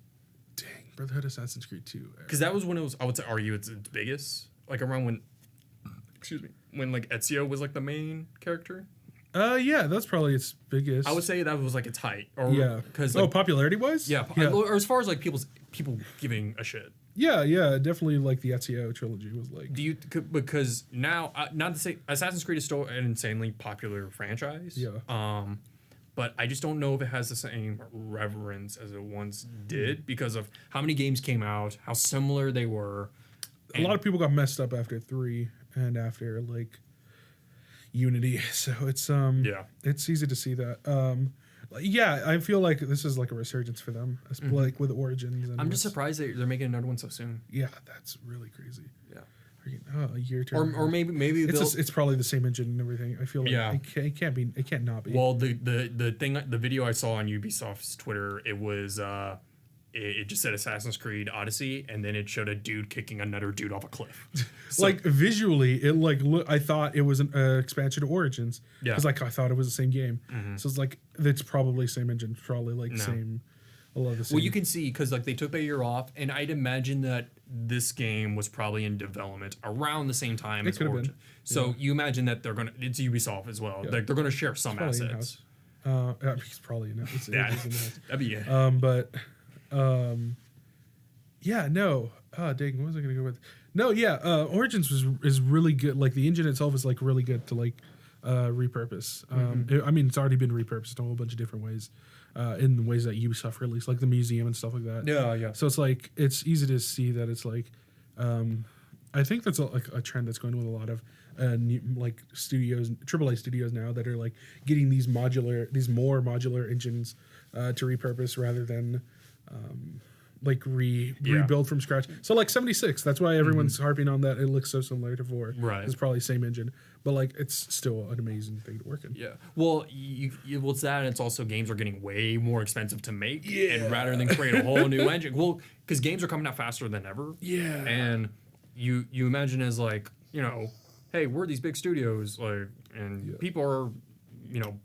Dang, Brotherhood Assassin's Creed 2 era. Because that was when it was, I would say, argue it's biggest. Like around when, when like Ezio was like the main character. Yeah, that's probably its biggest. I would say that was like its height. Or, Yeah. Because popularity wise. Yeah. Or as far as like people giving a shit. Yeah, definitely. Like the Ezio trilogy was like. Do you because now not to say Assassin's Creed is still an insanely popular franchise. Yeah. But I just don't know if it has the same reverence as it once did because of how many games came out, how similar they were. A lot of people got messed up after 3 and after like Unity, so it's it's easy to see that. Yeah, I feel like this is like a resurgence for them, like with Origins. And I'm just surprised they're making another one so soon. Yeah, that's really crazy. Yeah, a year to or maybe it's probably the same engine and everything. I feel like it can't not be. Well, the video I saw on Ubisoft's Twitter, it was it just said Assassin's Creed Odyssey, and then it showed a dude kicking another dude off a cliff. So, like visually, it like I thought it was an expansion to Origins because like I thought it was the same game. So it's like it's probably same engine, probably like same. A lot of the same. well, you can see because like they took a year off, and I'd imagine that this game was probably in development around the same time as Origin. So you imagine that it's Ubisoft as well. Like they're gonna share some assets. It's probably not. That'd be yeah, no. Dang, what was I gonna go with? No, yeah. Origins is really good. Like the engine itself is like really good to like repurpose. I mean, it's already been repurposed in a whole bunch of different ways. In the ways that Ubisoft released, like the museum and stuff like that. Yeah. So it's like it's easy to see that it's like, I think that's a trend that's going with a lot of new, like studios, AAA studios now that are like getting these more modular engines to repurpose rather than like rebuild from scratch. So like 76, that's why everyone's harping on that. It looks so similar to 4. Right. It's probably same engine, but like it's still an amazing thing to work in. Yeah. Well, it's that, and it's also games are getting way more expensive to make. Yeah. And rather than create a whole new engine, well, because games are coming out faster than ever. Yeah. And you imagine as like, hey, we're these big studios, like, and people are,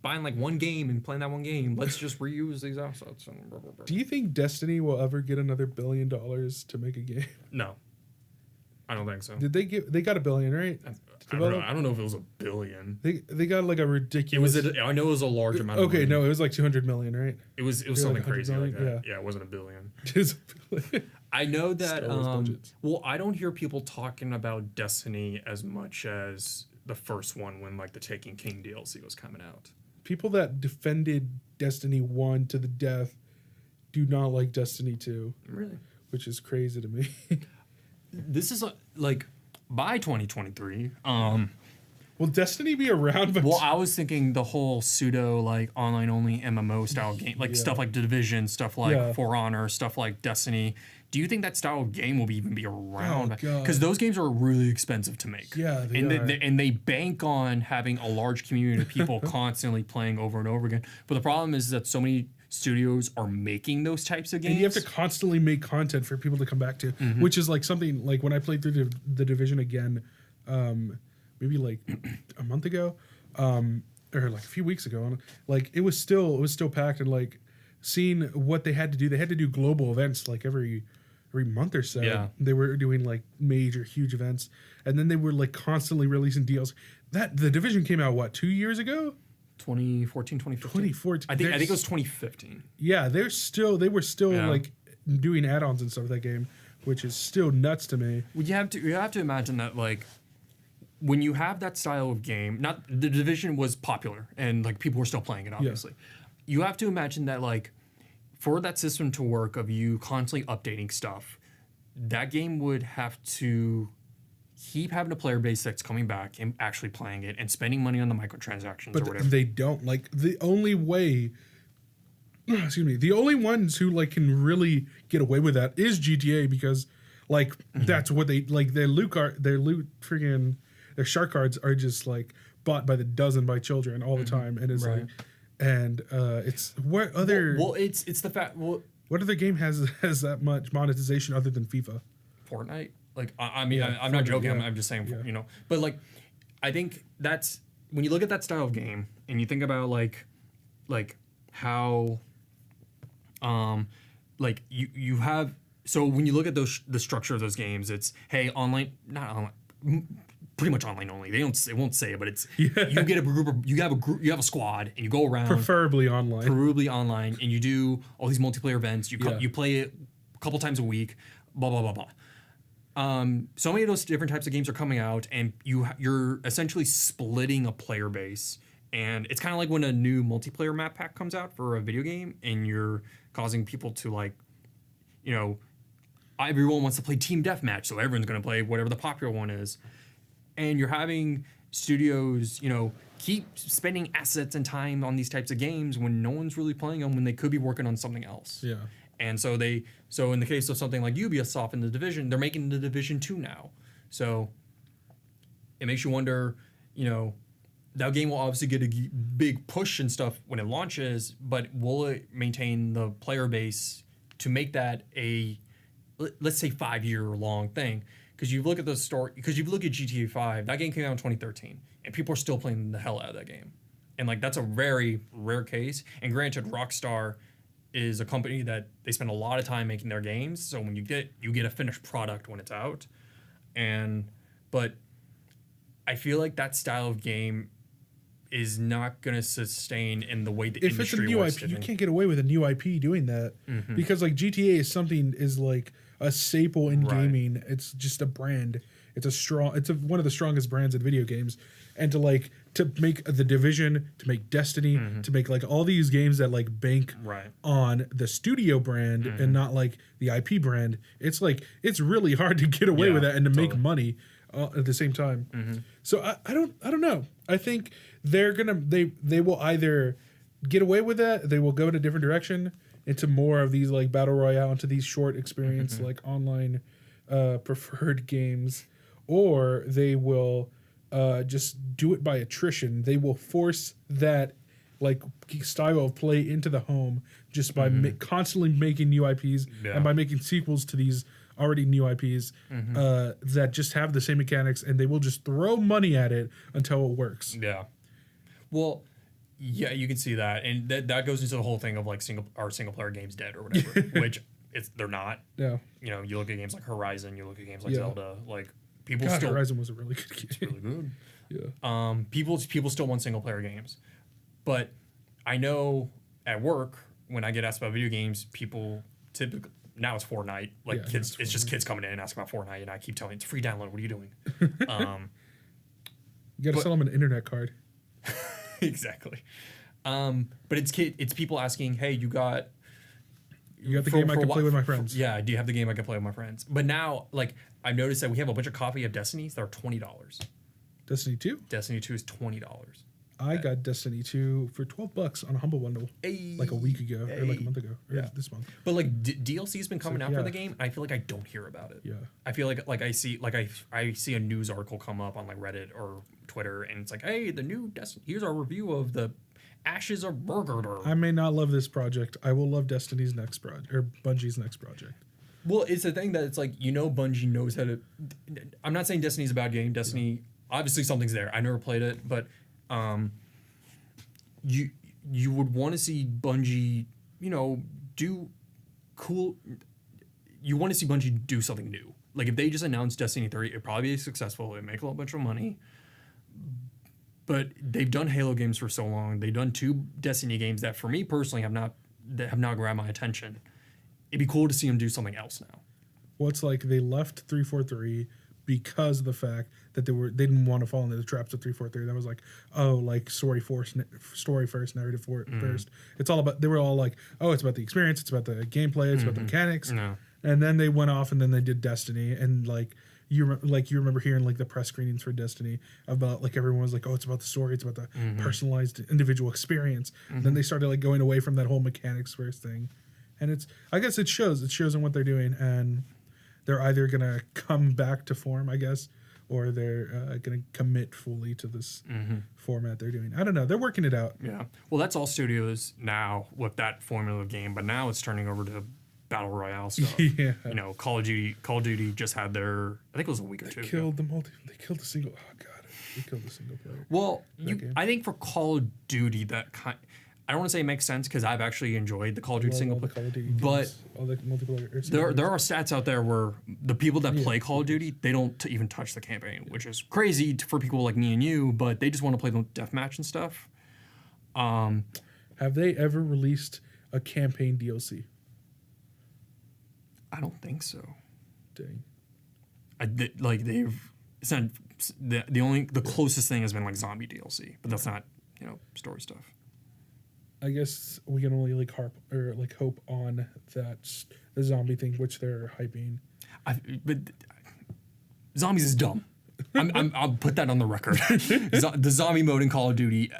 buying like one game and playing that one game. Let's just reuse these assets. And blah, blah, blah. Do you think Destiny will ever get another $1 billion to make a game? No, I don't think so. Did they got $1 billion, right? I don't know if it was $1 billion. They got like a ridiculous. I know it was a large amount. Okay, of money. No, it was like 200 million, right? It was something like crazy like million? that. Yeah, it wasn't $1 billion. Billion. I know that. Well, I don't hear people talking about Destiny as much as the first one when like the Taken King DLC was coming out. People that defended Destiny 1 to the death do not like Destiny 2. Really? Which is crazy to me. This is like by 2023. Will Destiny be around? But well, I was thinking the whole pseudo like online only MMO style game, like stuff like The Division, stuff like For Honor, stuff like Destiny. Do you think that style of game will even be around? Because those games are really expensive to make. Yeah, and they bank on having a large community of people constantly playing over and over again. But the problem is that so many studios are making those types of games. And you have to constantly make content for people to come back to, which is like something like when I played through the Division again, maybe like a month ago, or like a few weeks ago, and like it was still packed, and like seeing what they had to do global events like every month or so. Yeah. They were doing like major huge events, and then they were like constantly releasing deals. That the Division came out 2 years ago? 2014, 2015. I think it was 2015. Yeah, they were still like doing add-ons and stuff with that game, which is still nuts to me. Well, you have to imagine that like when you have that style of game, not the Division was popular and like people were still playing it, obviously. Yeah. You have to imagine that like for that system to work of you constantly updating stuff, that game would have to keep having a player base that's coming back and actually playing it and spending money on the microtransactions or whatever. They don't. Like the only way the only ones who like can really get away with that is GTA, because like that's what they like. Their shark cards are just like bought by the dozen by children all the time, and it's like, and it's what other it's the fact what other game has that much monetization other than FIFA? Like I'm not joking. I'm just saying but like I think that's when you look at that style of game and you think about like how like you have, so when you look at the structure of those games, it's hey not online, pretty much online only. They won't say it, but it's you get a group, you have a squad, and you go around preferably online, and you do all these multiplayer events. You play it a couple times a week, blah blah blah blah. So many of those different types of games are coming out, and you're essentially splitting a player base. And it's kind of like when a new multiplayer map pack comes out for a video game, and you're causing people to like, everyone wants to play team deathmatch, so everyone's going to play whatever the popular one is. And you're having studios, keep spending assets and time on these types of games when no one's really playing them, when they could be working on something else. Yeah. And so in the case of something like Ubisoft in The Division, they're making The Division 2 now. So it makes you wonder, that game will obviously get a big push and stuff when it launches, but will it maintain the player base to make that let's say 5-year long thing, because you look at the story, because you look at GTA 5, that game came out in 2013, and people are still playing the hell out of that game, and like that's a very rare case. And granted, Rockstar is a company that they spend a lot of time making their games, so when you get a finished product when it's out, but I feel like that style of game is not going to sustain in the way the if industry it's a new wants IP, to. you can't get away with a new IP doing that because like GTA is like a staple in gaming. It's just a brand. It's one of the strongest brands in video games, and to make The Division, to make Destiny, to make like all these games that like bank on the studio brand and not like the IP brand. It's like it's really hard to get away with that and to make money at the same time. So I don't know. I think they will either get away with that, they will go in a different direction into more of these like battle royale, into these short experience like online preferred games, or they will just do it by attrition. They will force that like style of play into the home just by constantly making new IPs and by making sequels to these already new IPs that just have the same mechanics, and they will just throw money at it until it works. Yeah. Well, yeah, you can see that, and that goes into the whole thing of like single player games dead or whatever, which they're not. Yeah. You know, you look at games like Horizon, you look at games like Zelda, like Horizon was a really good game. It's really good. Yeah. People still want single player games, but I know at work when I get asked about video games, people typically now it's Fortnite. Like kids, it's just kids coming in and asking about Fortnite, and I keep telling them, it's a free download. What are you doing? You got to sell them an internet card. Exactly. But it's people asking, hey, you got the game I can play with my friends. Yeah, do you have the game I can play with my friends? But now, like, I've noticed that we have a bunch of copy of Destinies that are $20. Destiny 2? Destiny 2 is $20. I got Destiny 2 for $12 on a Humble Bundle like a week ago or like a month ago or this month. But like DLC's been coming out for the game. I feel like I don't hear about it. Yeah. I feel like I see a news article come up on like Reddit or Twitter, and it's like, hey, the new Destiny. Here's our review of the Ashes of Murder. I may not love this project. I will love Destiny's next project or Bungie's next project. Well, it's the thing that it's like, you know, Bungie knows how to. I'm not saying Destiny's a bad game. Destiny, obviously something's there. I never played it, but you would want to see Bungie, you know, do cool. You want to see Bungie do something new. Like if they just announced Destiny 3, it'd probably be successful. It'd make a bunch of money. But they've done Halo games for so long. They've done 2 Destiny games that, for me personally, have not grabbed my attention. It'd be cool to see them do something else now. Well, it's like they left 343 because of the fact that they didn't want to fall into the traps of 343. That was like, like story first, narrative first. It's all about. They were all like, it's about the experience, it's about the gameplay, it's about the mechanics. No. And then they went off and then they did Destiny, and you remember hearing like the press screenings for Destiny about like everyone was like, it's about the story, it's about the personalized individual experience. And then they started like going away from that whole mechanics first thing, and I guess it shows in what they're doing, and they're either gonna come back to form, I guess, or they're gonna commit fully to this format they're doing. I don't know. They're working it out. Yeah. Well, that's all studios now with that formula of game, but now it's turning over to battle royale stuff. Yeah. You know, Call of Duty just had their, I think it was a week or two. They killed the single. Oh god, they killed the single player. Well, I think for Call of Duty I don't want to say it makes sense because I've actually enjoyed the Call of Duty single player, but all the multiplayer. There are stats out there where the people that play Call of Duty, they don't even touch the campaign, which is crazy for people like me and you, but they just want to play the deathmatch and stuff. Have they ever released a campaign DLC? I don't think so. Dang. It's not the closest thing has been like zombie DLC, but that's not, you know, story stuff. I guess we can only hope on the zombie thing, which they're hyping. But zombies is dumb. I'll put that on the record. The zombie mode in Call of Duty,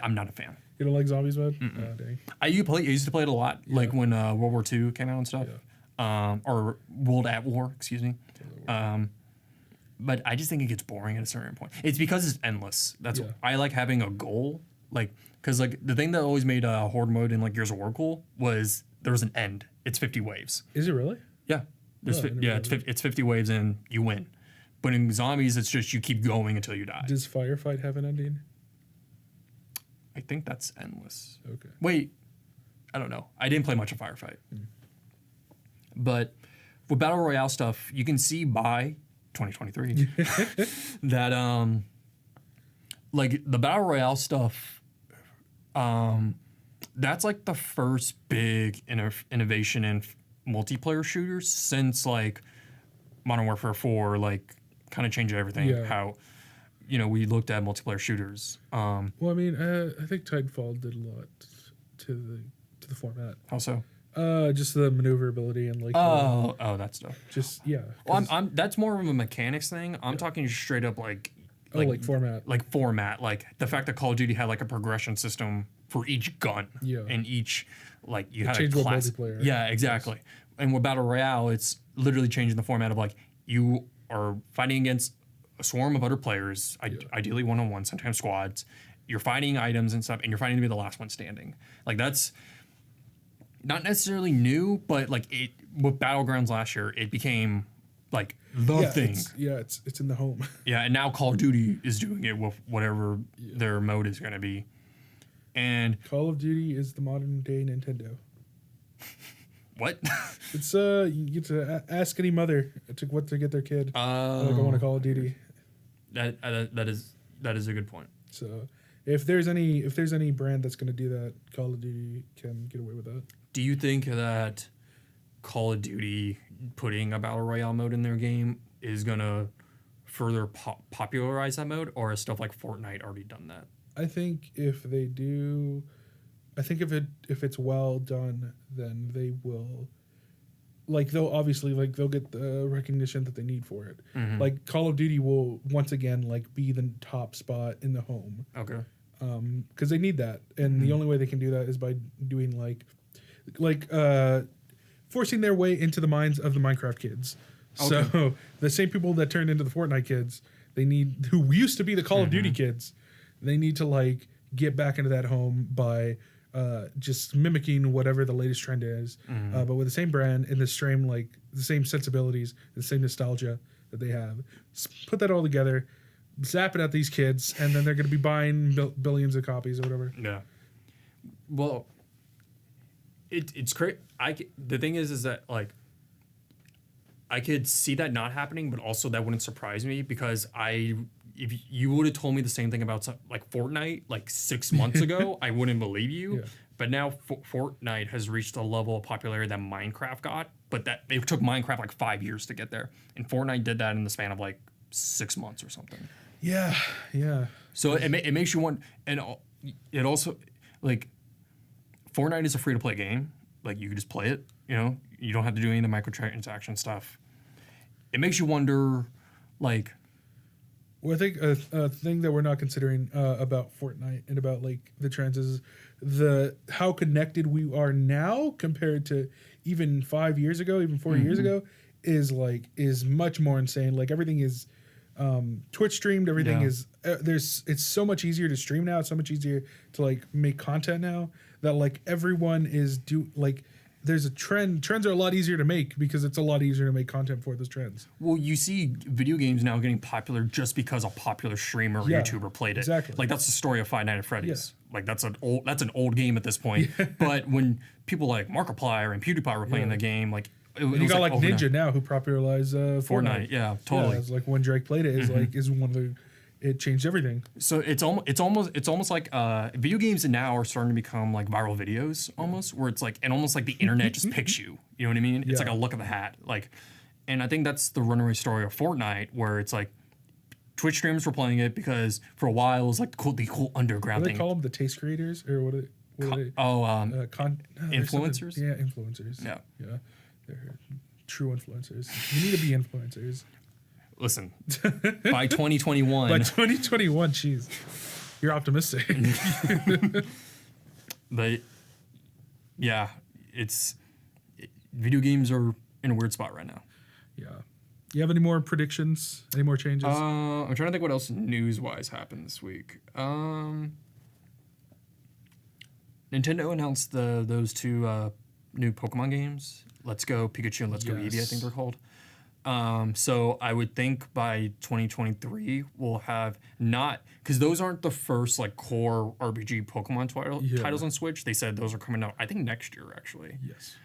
I'm not a fan. You don't like zombies mode? Oh, dang. I used to play it a lot, like when World War II came out and stuff, or World at War, excuse me. But I just think it gets boring at a certain point. It's because it's endless. I like having a goal, like. Because like the thing that always made Horde mode in like Gears of War cool was there was an end. it's 50 waves. Is it really? Yeah. It's 50 waves and you win. But in zombies, it's just you keep going until you die. Does Firefight have an ending? I think that's endless. Okay. Wait, I don't know. I didn't play much of Firefight. But with Battle Royale stuff, you can see by 2023 that like the Battle Royale stuff, that's like the first big innovation in multiplayer shooters since like Modern Warfare 4, like kind of changed everything. Yeah. How, we looked at multiplayer shooters. Well, I mean, I think Titanfall did a lot to the format. How so? Just the maneuverability and like. That stuff. Just yeah. Well, I'm that's more of a mechanics thing. I'm talking straight up like format. Like format, like the fact that Call of Duty had like a progression system for each gun. Yeah. And each you had changed a class. multiplayer. Yeah, exactly. Yes. And with Battle Royale, it's literally changing the format of like you are fighting against a swarm of other players, ideally 1-on-1, sometimes squads. You're fighting items and stuff, and you're fighting to be the last one standing. Like that's not necessarily new, but like it with Battlegrounds last year, it became like the thing. It's in the home. Yeah, and now Call of Duty is doing it with whatever their mode is going to be. And Call of Duty is the modern day Nintendo. What? It's you get to ask any mother to get their kid. Like I want a Call of Duty. That is a good point. So if there's any brand that's going to do that, Call of Duty can get away with that. Do you think that Call of Duty putting a battle royale mode in their game is going to further popularize that mode, or has stuff like Fortnite already done that? I think if they do, if it's well done, then they will. Like they'll get the recognition that they need for it. Mm-hmm. Like Call of Duty will once again like be the top spot in the home. Okay. Because they need that, and the only way they can do that is by doing forcing their way into the minds of the Minecraft kids. Okay. So the same people that turned into the Fortnite kids, who used to be the Call of Duty kids, they need to like get back into that home by just mimicking whatever the latest trend is, but with the same brand and the same sensibilities, the same nostalgia that they have. Put that all together, zap it at these kids, and then they're going to be buying billions of copies or whatever. Yeah. Well, it's crazy. The thing is that like I could see that not happening, but also that wouldn't surprise me because if you would have told me the same thing about like Fortnite like 6 months ago, I wouldn't believe you. Yeah. But now Fortnite has reached a level of popularity that Minecraft got, but that it took Minecraft like 5 years to get there, and Fortnite did that in the span of like 6 months or something. Yeah, yeah. So it makes you want, and it also like Fortnite is a free to play game. Like you can just play it. You don't have to do any of the microtransaction stuff. It makes you wonder, like. Well, I think a thing that we're not considering about Fortnite and about like the trends is how connected we are now compared to even 5 years ago, even 4 years ago, is much more insane. Like everything is Twitch streamed. Everything is it's so much easier to stream now. It's so much easier to like make content now that like everyone is there's a trend. Trends are a lot easier to make because it's a lot easier to make content for those trends. Well, you see video games now getting popular just because a popular streamer or YouTuber played it. Exactly. Like that's the story of Five Nights at Freddy's. Yeah. Like that's an old game at this point. Yeah. But when people like Markiplier and PewDiePie were playing the game, like you got like Ninja now who popularized Fortnite. Yeah, totally. Yeah, it's like when Drake played it, is one of the. It changed everything. So it's almost like video games now are starting to become like viral videos almost, where it's like and almost like the internet just picks you. You know what I mean? It's like a look of the hat. Like, and I think that's the runaway story of Fortnite, where it's like Twitch streamers were playing it because for a while it was like the cool underground thing. They call them the taste creators or what? Influencers. Yeah, influencers. Yeah, they're true influencers. You need to be influencers. Listen, by 2021. By 2021, jeez. You're optimistic. But, yeah, video games are in a weird spot right now. Yeah. You have any more predictions? Any more changes? I'm trying to think what else news-wise happened this week. Nintendo announced those two new Pokemon games. Let's Go Pikachu and Let's Go Eevee, I think they're called. So I would think by 2023 we'll have because those aren't the first like core RPG Pokemon titles on Switch. They said those are coming out, I think, next year actually. Yes.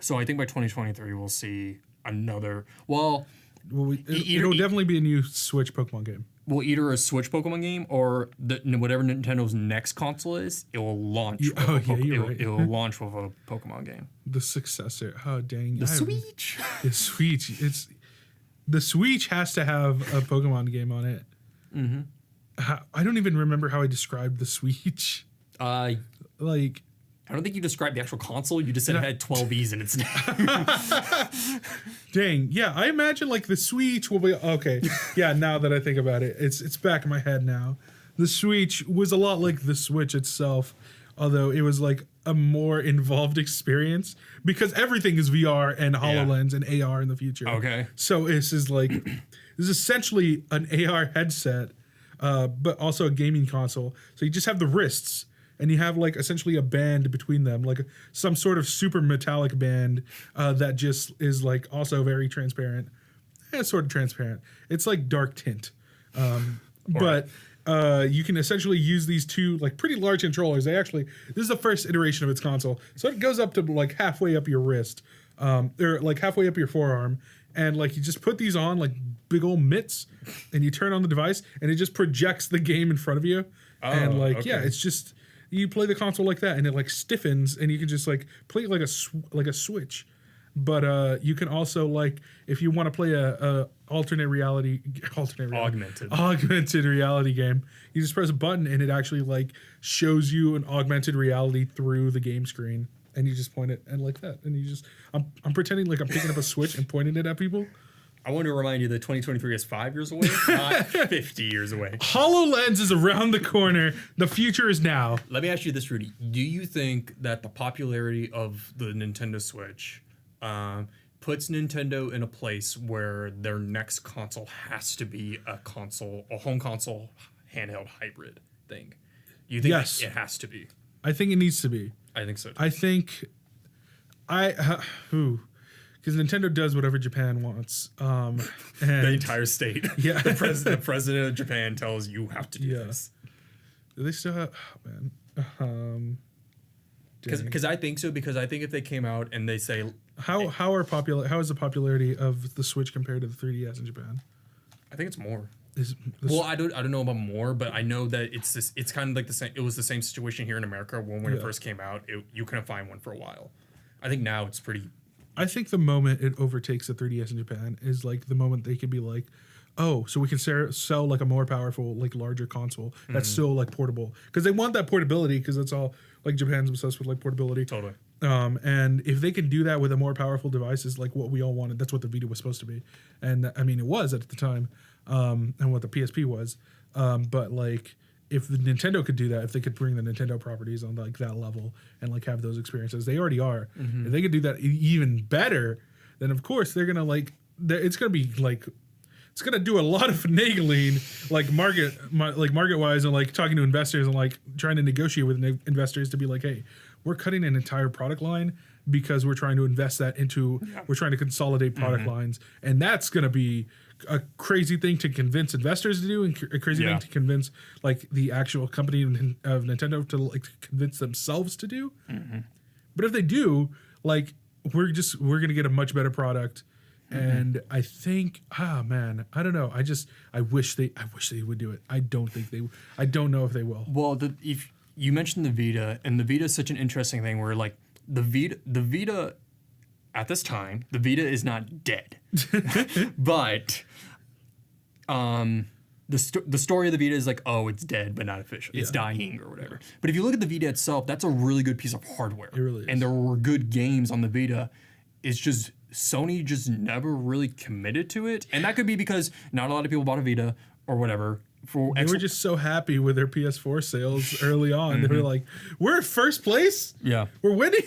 So I think by 2023 we'll see another. It'll definitely be a new Switch Pokemon game. Well, either a Switch Pokemon game or whatever Nintendo's next console is, it will launch. It will launch with a Pokemon game. The successor. Oh dang! The Switch. The Switch. The Switch has to have a Pokemon game on it. Mm-hmm. I don't even remember how I described the Switch. I don't think you described the actual console. You just said it had 12 E's in its name. Dang. Yeah, I imagine like the Switch will be okay. Yeah, now that I think about it, it's back in my head now. The Switch was a lot like the Switch itself, although it was like a more involved experience because everything is VR and HoloLens and AR in the future. Okay. So this is essentially an AR headset, but also a gaming console. So you just have the wrists. And you have like essentially a band between them, like some sort of super metallic band that just is like also very transparent. Sort of transparent. It's like dark tint. But you can essentially use these two like pretty large controllers. This is the first iteration of its console. So it goes up to like halfway up your wrist or like halfway up your forearm. And like you just put these on like big old mitts and you turn on the device and it just projects the game in front of you. And it's just... You play the console like that, and it like stiffens, and you can just like play it like a Switch. But you can also like if you want to play a augmented reality game, you just press a button, and it actually like shows you an augmented reality through the game screen, and you just point it and like that, and you just I'm pretending like I'm picking up a Switch and pointing it at people. I want to remind you that 2023 is 5 years away, not 50 years away. HoloLens is around the corner. The future is now. Let me ask you this, Rudy. Do you think that the popularity of the Nintendo Switch puts Nintendo in a place where their next console has to be a home console handheld hybrid thing? You think it has to be? I think it needs to be. I think so too. I think because Nintendo does whatever Japan wants. And the entire state. Yeah. the president of Japan tells you have to do this. Do they still have... Oh, man. Because I think so. Because I think if they came out and they say... How is the popularity of the Switch compared to the 3DS in Japan? I think it's more. I don't know about more, but I know that it's kind of like the same. It was the same situation here in America when it first came out. You couldn't find one for a while. I think now it's pretty... I think the moment it overtakes the 3DS in Japan is like the moment they could be like, oh, so we can sell like a more powerful, like larger console that's still like portable. Because they want that portability because that's all, like Japan's obsessed with like portability. Totally. And if they can do that with a more powerful device is like what we all wanted. That's what the Vita was supposed to be. And I mean, it was at the time and what the PSP was. But like... If the Nintendo could do that, if they could bring the Nintendo properties on like that level and like have those experiences, they already are. Mm-hmm. If they could do that even better, then of course they're gonna like. It's gonna be like, it's gonna do a lot of finagling, like market wise, and like talking to investors and like trying to negotiate with investors to be like, hey, we're cutting an entire product line because we're trying to invest that into. Yeah. We're trying to consolidate product lines, and that's gonna be a crazy thing to convince investors to do and a crazy thing to convince like the actual company of Nintendo to like convince themselves to do. Mm-hmm. But if they do, like we're going to get a much better product. Mm-hmm. And I think, I don't know. I wish they would do it. I don't know if they will. Well, if you mentioned the Vita, and the Vita is such an interesting thing where like the Vita at this time, the Vita is not dead, but the story of the Vita is like, oh, it's dead, but not official. It's dying or whatever. Yeah. But if you look at the Vita itself, that's a really good piece of hardware. It really is. And there were good games on the Vita. It's just Sony just never really committed to it. And that could be because not a lot of people bought a Vita or whatever. They were just so happy with their PS4 sales early on. They were like, we're in first place? Yeah. We're winning?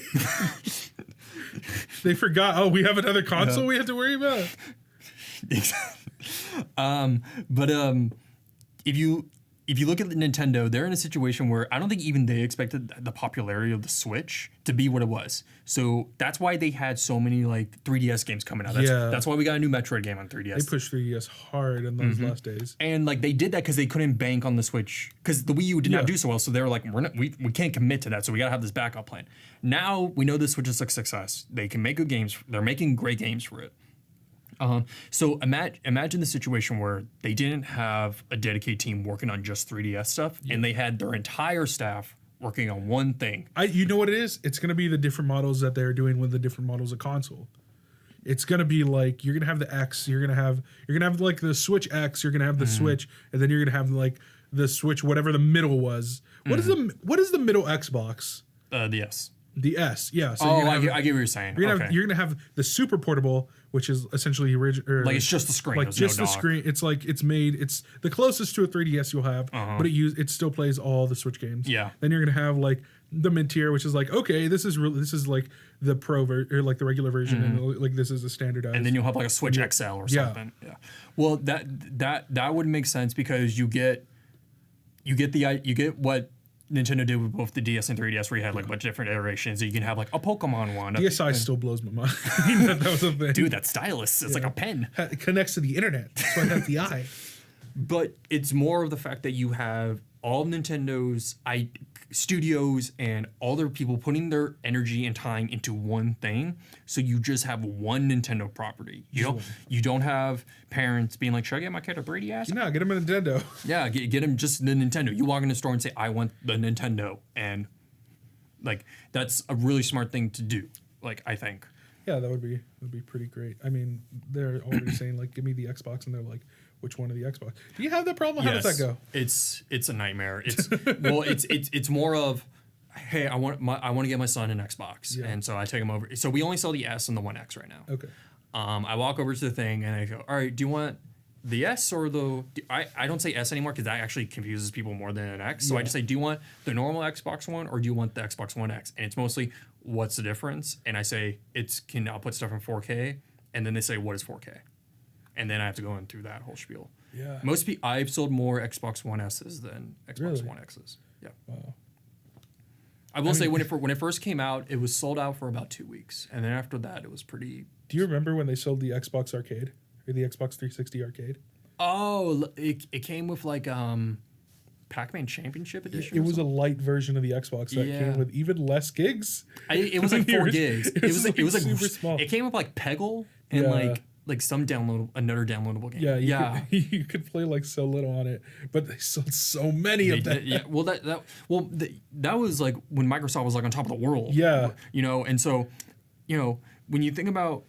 They forgot, we have another console we have to worry about. if you look at Nintendo, they're in a situation where I don't think even they expected the popularity of the Switch to be what it was. So that's why they had so many like 3DS games coming out. That's why we got a new Metroid game on 3DS. They pushed 3DS hard in those last days. And like they did that because they couldn't bank on the Switch because the Wii U did not do so well. So they were like, we can't commit to that. So we got to have this backup plan. Now we know the Switch is a success. They can make good games. They're making great games for it. So imagine the situation where they didn't have a dedicated team working on just 3DS stuff, and they had their entire staff working on one thing. You know what it is? It's going to be the different models that they're doing with the different models of console. It's going to be like you're going to have the X, you're going to have like the Switch X, you're going to have the Switch, and then you're going to have like the Switch, whatever the middle was. What is the middle Xbox? The S. The S, yeah. So I get what you're saying. You're gonna have the super portable, which is essentially original. Like it's just the screen. Like just the screen. It's like it's the closest to a 3DS you'll have, but it still plays all the Switch games. Yeah. Then you're gonna have like the mid tier, which is like this is like the pro or like the regular version, and like this is a standardized. And then you'll have like a Switch XL or something. Yeah. Well, that would make sense because you get what Nintendo did with both the DS and 3DS, where you had like a bunch of different iterations. So you can have like a Pokemon one. DSi still blows my mind. that was a thing. Dude, that stylus. It's like a pen. It connects to the internet. That's why I have the eye. But it's more of the fact that you have all Nintendo's studios and all their people putting their energy and time into one thing. So you just have one Nintendo property. You don't have parents being like, should I get my kid a 3DS? No, get him a Nintendo. Yeah, get him just the Nintendo. You walk in the store and say, I want the Nintendo. And like, that's a really smart thing to do, like, I think. Yeah, that'd be pretty great. I mean, they're already saying like, give me the Xbox, and they're like, which one of the Xbox? Do you have that problem? How does that go? It's a nightmare. It's more of, hey, I want to get my son an Xbox, and so I take him over. So we only sell the S and the One X right now. Okay. I walk over to the thing and I go, all right, do you want the S or the? I don't say S anymore because that actually confuses people more than an X. So I just say, do you want the normal Xbox One or do you want the Xbox One X? And it's mostly, what's the difference? And I say, can output stuff in 4K, and then they say, what is 4K? And then I have to go in through that whole spiel. Yeah. Most people, I've sold more Xbox One S's than Xbox One X's. Yeah. Wow. I will say when it first came out, it was sold out for about 2 weeks, and then after that, it was pretty. Do you remember when they sold the Xbox Arcade or the Xbox 360 Arcade? Oh, it came with like Pac-Man Championship Edition. It was a light version of the Xbox that came with even less gigs. It was like 4 gigs. It was like super small. It came with like Peggle and like some another downloadable game. Yeah, you could play like so little on it, but they sold so many of them. Yeah, well that was like when Microsoft was like on top of the world. Yeah, and so, when you think about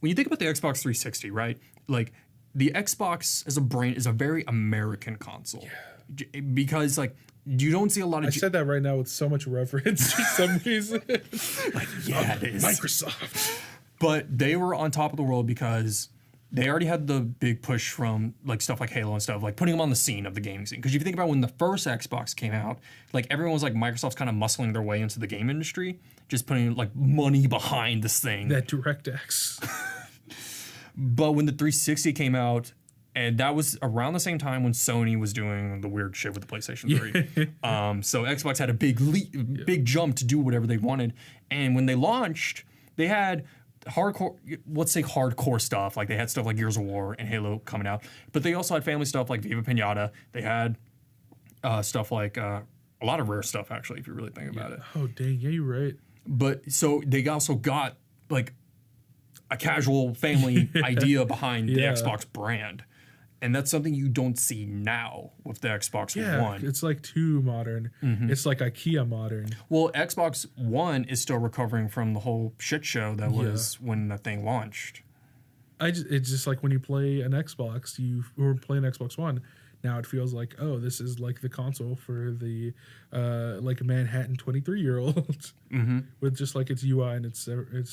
the Xbox 360, right? Like the Xbox as a brand is a very American console. Yeah. Because like you don't see a lot of. I said that right now with so much reverence for some reason. Like it is Microsoft. But they were on top of the world because they already had the big push from like stuff like Halo and stuff, like putting them on the scene of the gaming scene. Because if you think about when the first Xbox came out, like everyone was like, Microsoft's kind of muscling their way into the game industry, just putting like money behind this thing. That DirectX. But when the 360 came out, and that was around the same time when Sony was doing the weird shit with the PlayStation 3. So Xbox had a big jump to do whatever they wanted. And when they launched, they had hardcore stuff. Like they had stuff like Gears of War and Halo coming out. But they also had family stuff like Viva Pinata. They had stuff like a lot of rare stuff, actually, if you really think about it. Oh, dang. Yeah, you're right. But so they also got like a casual family idea behind the Xbox brand. And that's something you don't see now with the Xbox One. It's like too modern. Mm-hmm. It's like IKEA modern. Well, Xbox One is still recovering from the whole shit show that was when the thing launched. It's just like when you play an Xbox, or play an Xbox One, now it feels like, oh, this is like the console for the like Manhattan 23-year-old with just like its UI and it's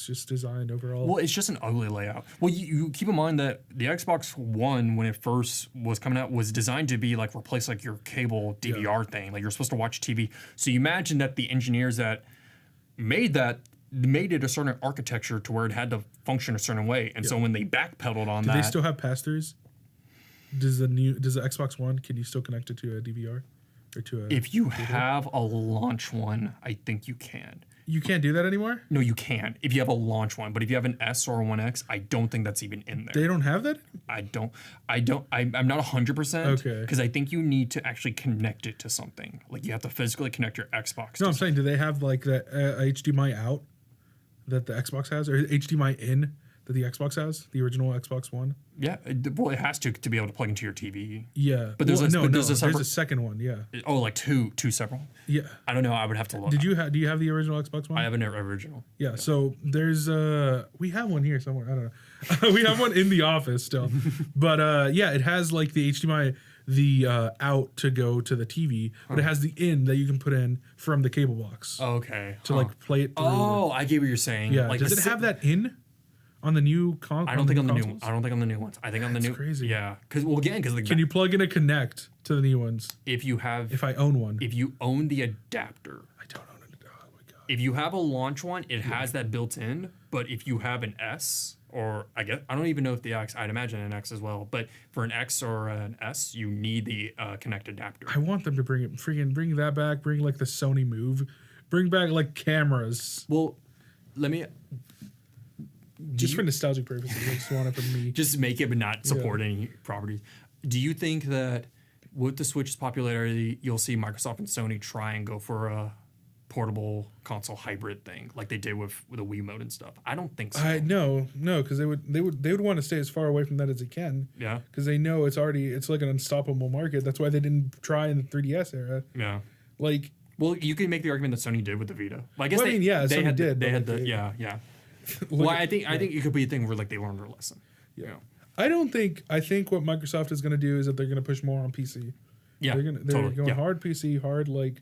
just designed overall. Well, it's just an ugly layout. Well, you keep in mind that the Xbox One, when it first was coming out, was designed to be like replace like your cable DVR thing. Like you're supposed to watch TV. So you imagine that the engineers that made it a certain architecture to where it had to function a certain way. And so when they backpedaled on that. Do they still have pass-throughs? does the Xbox One, can you still connect it to a DVR or to a? If you have a launch one, I think you can. You can't do that anymore? No, you can if you have a launch one. But if you have an S or a 1X, I don't think that's even in there. They don't have that? I'm not 100%. Okay. Because I think you need to actually connect it to something. Like you have to physically connect your Xbox. No, I'm saying, do they have like the HDMI out that the Xbox has, or HDMI in that the Xbox has, the original Xbox One? Yeah. Well, it has to be able to plug into your TV. Yeah. But there's there's a separate, a second one. Yeah. Oh, like two separate. Yeah. I don't know. I would have to look. Do you have the original Xbox One? I have an original. Yeah. So there's we have one here somewhere. I don't know. We have one in the office still, but yeah, it has like the HDMI, the out to go to the TV, but it has the in that you can put in from the cable box Okay. to like play it through. Oh, I get what you're saying. Yeah. Like Does it have that in on the new console? I don't think on the new. I don't think on the new ones. I think on the new. Crazy. Yeah, because like Can you plug in a Connect to the new ones? if you have If I own one, if you own the adapter, I don't own it. Oh my god. if you have a launch one, it has that built in. But if you have an S or I don't even know if the X. I'd imagine an X as well. But for an X or an S, you need the Connect adapter. I want them to bring that back. Bring like the Sony Move. Bring back like cameras. Well, let me. Just for nostalgic purposes, I just want it from me. Just make it, but not support any properties. Do you think that with the Switch's popularity, you'll see Microsoft and Sony try and go for a portable console hybrid thing like they did with the Wiimote and stuff? I don't think so. No, because they would want to stay as far away from that as they can. Yeah. Because they know it's like an unstoppable market. That's why they didn't try in the 3DS era. Yeah. Like, well, you can make the argument that Sony did with the Vita. Well, I guess Sony did. They had like, the yeah. Well, I think it could be a thing where like they learned their lesson. Yeah. You know? I think what Microsoft is going to do is that they're going to push more on PC. Yeah. They're going hard PC, hard like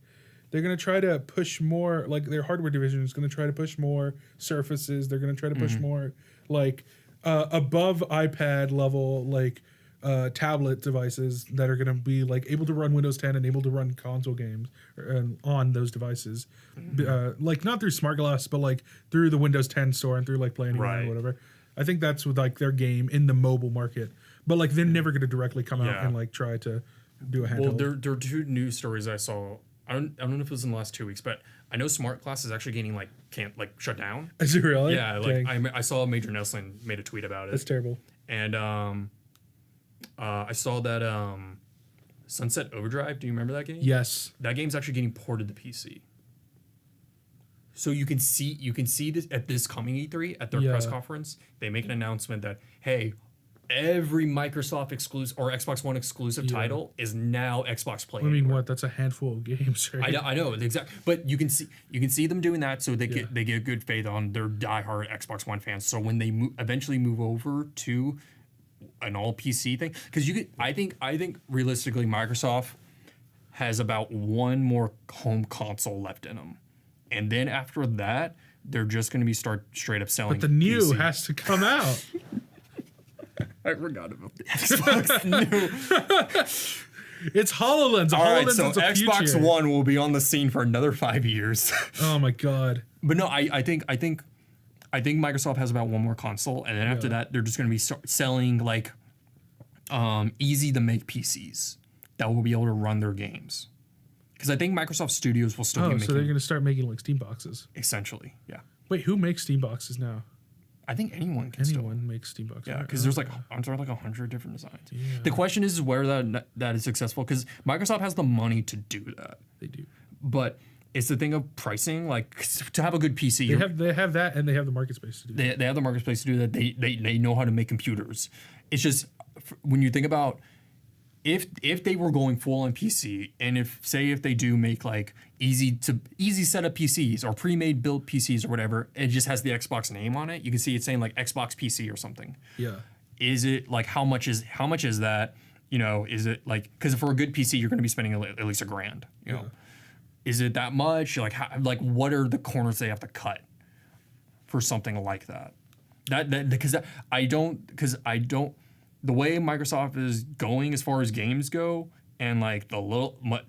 they're going to try to push more, like their hardware division is going to try to push more Surfaces. They're going to try to push more like above iPad level like tablet devices that are going to be like able to run Windows 10 and able to run console games on those devices, like not through Smart Glass, but like through the Windows 10 store and through like Play Anywhere or whatever. I think that's with like their game in the mobile market, but like they're never going to directly come out and like try to do a handheld. Well, there are two news stories I saw. I don't know if it was in the last 2 weeks, but I know Smart Glass is actually getting can't shut down. Is it really? Yeah, like I saw Major Nelson made a tweet about it. That's terrible. And I saw that Sunset Overdrive. Do you remember that game? Yes. That game's actually getting ported to PC. So you can see this at this coming E3 at their press conference. They make an announcement that hey, every Microsoft exclusive or Xbox One exclusive title is now Xbox Play. I mean, what? That's a handful of games, right? I know exactly, but you can see them doing that, so they get good faith on their diehard Xbox One fans. So when they eventually move over to an all PC thing, because I think realistically Microsoft has about one more home console left in them, and then after that they're just going to be start straight up selling. But the new PC. has to come out. I forgot about the Xbox new. It's HoloLens. All right, so is a Xbox future. One will be on the scene for another 5 years. Oh my god. But no, I think Microsoft has about one more console, and then after that, they're just going to be selling like easy to make PCs that will be able to run their games. Because I think Microsoft Studios will still be making. So they're going to start making like Steam boxes. Essentially, yeah. Wait, who makes Steam boxes now? I think anyone can Anyone makes Steam boxes. Yeah, because there's like 100 different designs. Yeah. The question is where that is successful, because Microsoft has the money to do that. They do. But it's the thing of pricing. Like to have a good PC, They have that, and they have the market space to do that. They have the market space to do that. They know how to make computers. It's just when you think about if they were going full on PC, and if they do make like easy setup PCs or pre-made built PCs or whatever, it just has the Xbox name on it. You can see it saying like Xbox PC or something. Yeah. Is it like how much is that? You know, is it like, because for a good PC you're going to be spending at least $1,000. You know, is it that much? Like what are the corners they have to cut for something like that? Because I don't. The way Microsoft is going as far as games go, and like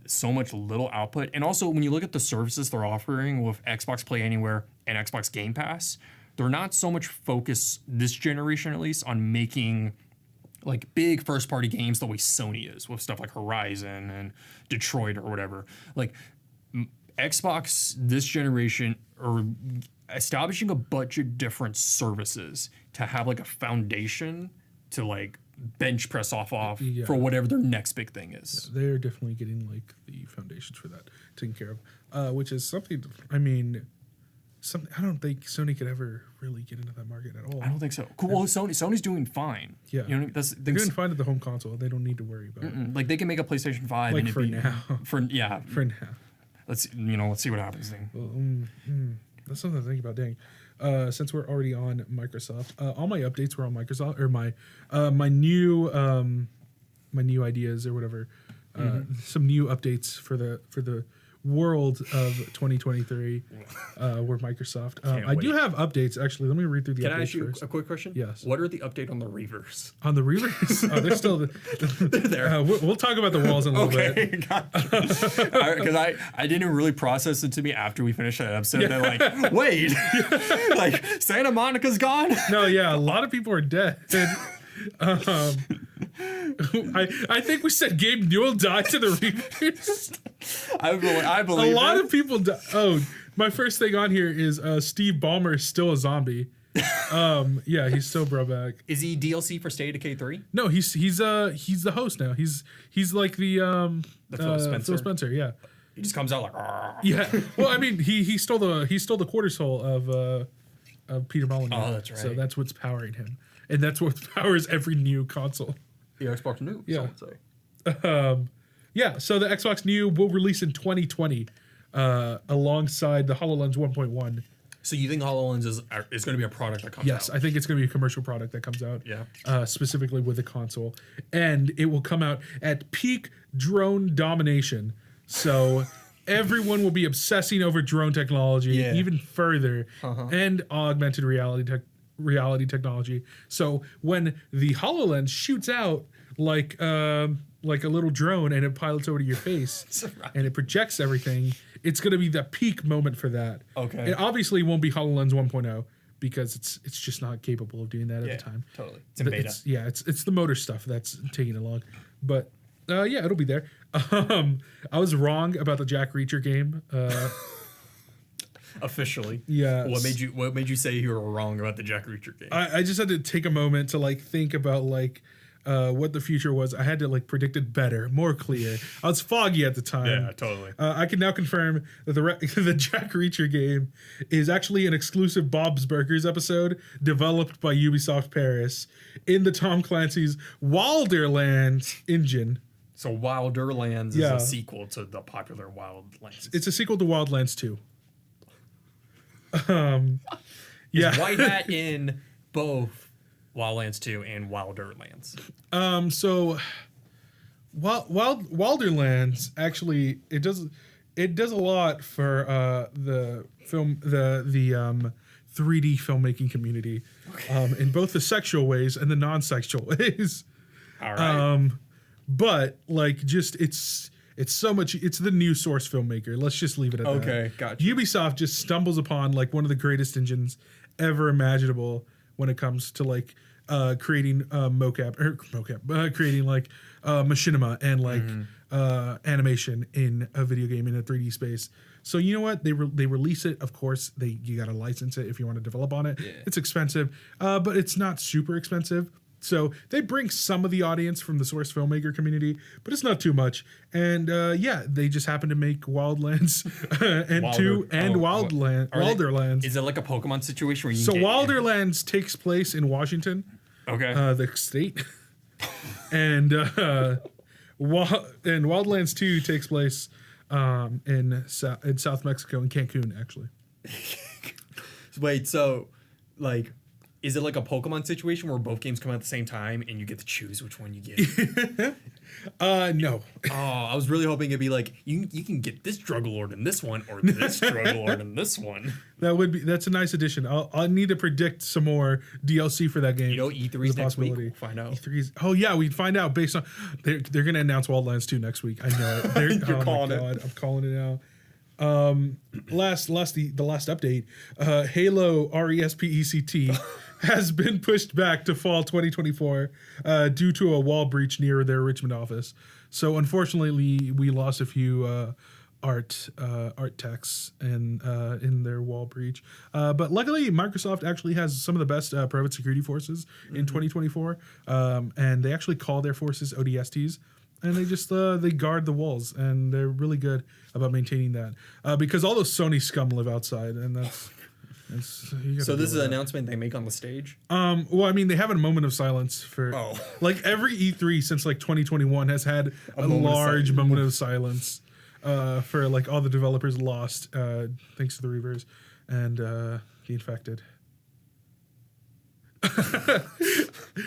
so much little output, and also when you look at the services they're offering with Xbox Play Anywhere and Xbox Game Pass, they're not so much focused this generation, at least, on making like big first party games the way Sony is with stuff like Horizon and Detroit or whatever. Like Xbox this generation are establishing a bunch of different services to have like a foundation to like bench press off for whatever their next big thing is. Yeah, they're definitely getting like the foundations for that taken care of, which is something. I mean, I don't think Sony could ever really get into that market at all. I don't think so. Cool. Well, Sony's doing fine. Yeah, you know, they're doing fine at the home console. They don't need to worry about it. Like they can make a PlayStation 5 like and for now. For now. Let's see what happens then. Well, that's something to think about. Dang. Since we're already on Microsoft, all my updates were on Microsoft, or my new ideas or whatever. Some new updates for the world of 2023 were Microsoft. I do have updates actually. Let me read through the updates. Can I ask you first. a quick question? Yes. What are the update on the Reavers? On the Reavers? Oh, they're still they're there. We'll talk about the walls in a little bit. Because I didn't really process it to me after we finished that episode. They're like, wait, like Santa Monica's gone? No, yeah, a lot of people are dead. I think we said Gabe Newell died to the Reavers. I believe a lot of people die. Oh, my first thing on here is Steve Ballmer is still a zombie. Yeah, he's still brought back. Is he DLC for State of Decay 3? No, he's the host now. He's like the Phil Spencer. Yeah. He just comes out like. Argh. Yeah. Well, I mean, he stole the quarter soul of Peter Molyneux. Oh, that's right. So that's what's powering him, and that's what powers every new console. The Xbox New. Yeah. Some would say. Yeah. So the Xbox New will release in 2020, alongside the HoloLens 1.1. So you think HoloLens is going to be a product that comes out? Yes, I think it's going to be a commercial product that comes out. Yeah. Specifically with the console, and it will come out at peak drone domination. So everyone will be obsessing over drone technology even further, and augmented reality technology. So when the HoloLens shoots out like a little drone and it pilots over to your face and it projects everything, it's going to be the peak moment for that. Okay. It obviously won't be HoloLens 1.0 because it's just not capable of doing that at the time. Totally. It's in beta. It's the motor stuff that's taking it long. But yeah, it'll be there. I was wrong about the Jack Reacher game. Officially. Yeah. What made you say you were wrong about the Jack Reacher game? I just had to take a moment to like think about like what the future was. I had to like predict it better, more clear. I was foggy at the time. Yeah, totally. I can now confirm that the Jack Reacher game is actually an exclusive Bob's Burgers episode developed by Ubisoft Paris in the Tom Clancy's Wilderlands engine. So Wilderlands is a sequel to the popular Wildlands. It's a sequel to Wildlands 2. Is White Hat in both Wildlands 2 and Wilderlands? So Wilderlands actually it does a lot for the film the 3D filmmaking community, in both the sexual ways and the non-sexual ways. All right. But like just it's so much. It's the new Source filmmaker. Let's just leave it at that. Okay, gotcha. Ubisoft just stumbles upon like one of the greatest engines ever imaginable when it comes to like creating creating like machinima and like animation in a video game in a 3D space. So you know what? They release it. Of course, you got to license it if you want to develop on it. Yeah. It's expensive, but it's not super expensive. So they bring some of the audience from the Source filmmaker community, but it's not too much. And they just happen to make Wildlands and Wilderlands. Is it like a Pokemon situation where you Wilderlands takes place in Washington, the state, and Wildlands 2 takes place in South Mexico, in Cancun, actually. Wait, so like, is it like a Pokemon situation where both games come out at the same time and you get to choose which one you get? No. Oh, I was really hoping it'd be like you can get this drug lord in this one or this drug lord in this one. That's a nice addition. I'll need to predict some more DLC for that game. You know, E3's next week. We'll find out. We'd find out based on they're going to announce Wildlands 2 next week. I know it. You're calling it. I'm calling it now. The last update, Halo RESPECT has been pushed back to fall 2024 due to a wall breach near their Richmond office. So unfortunately, we lost a few art techs in their wall breach. But luckily, Microsoft actually has some of the best private security forces in 2024, and they actually call their forces ODSTs. And they just they guard the walls, and they're really good about maintaining that because all those Sony scum live outside, and that's so this is an announcement they make on the stage? Well, I mean, they have a moment of silence for like every E3 since like 2021 has had a large moment of silence for like all the developers lost thanks to the Reavers and the infected.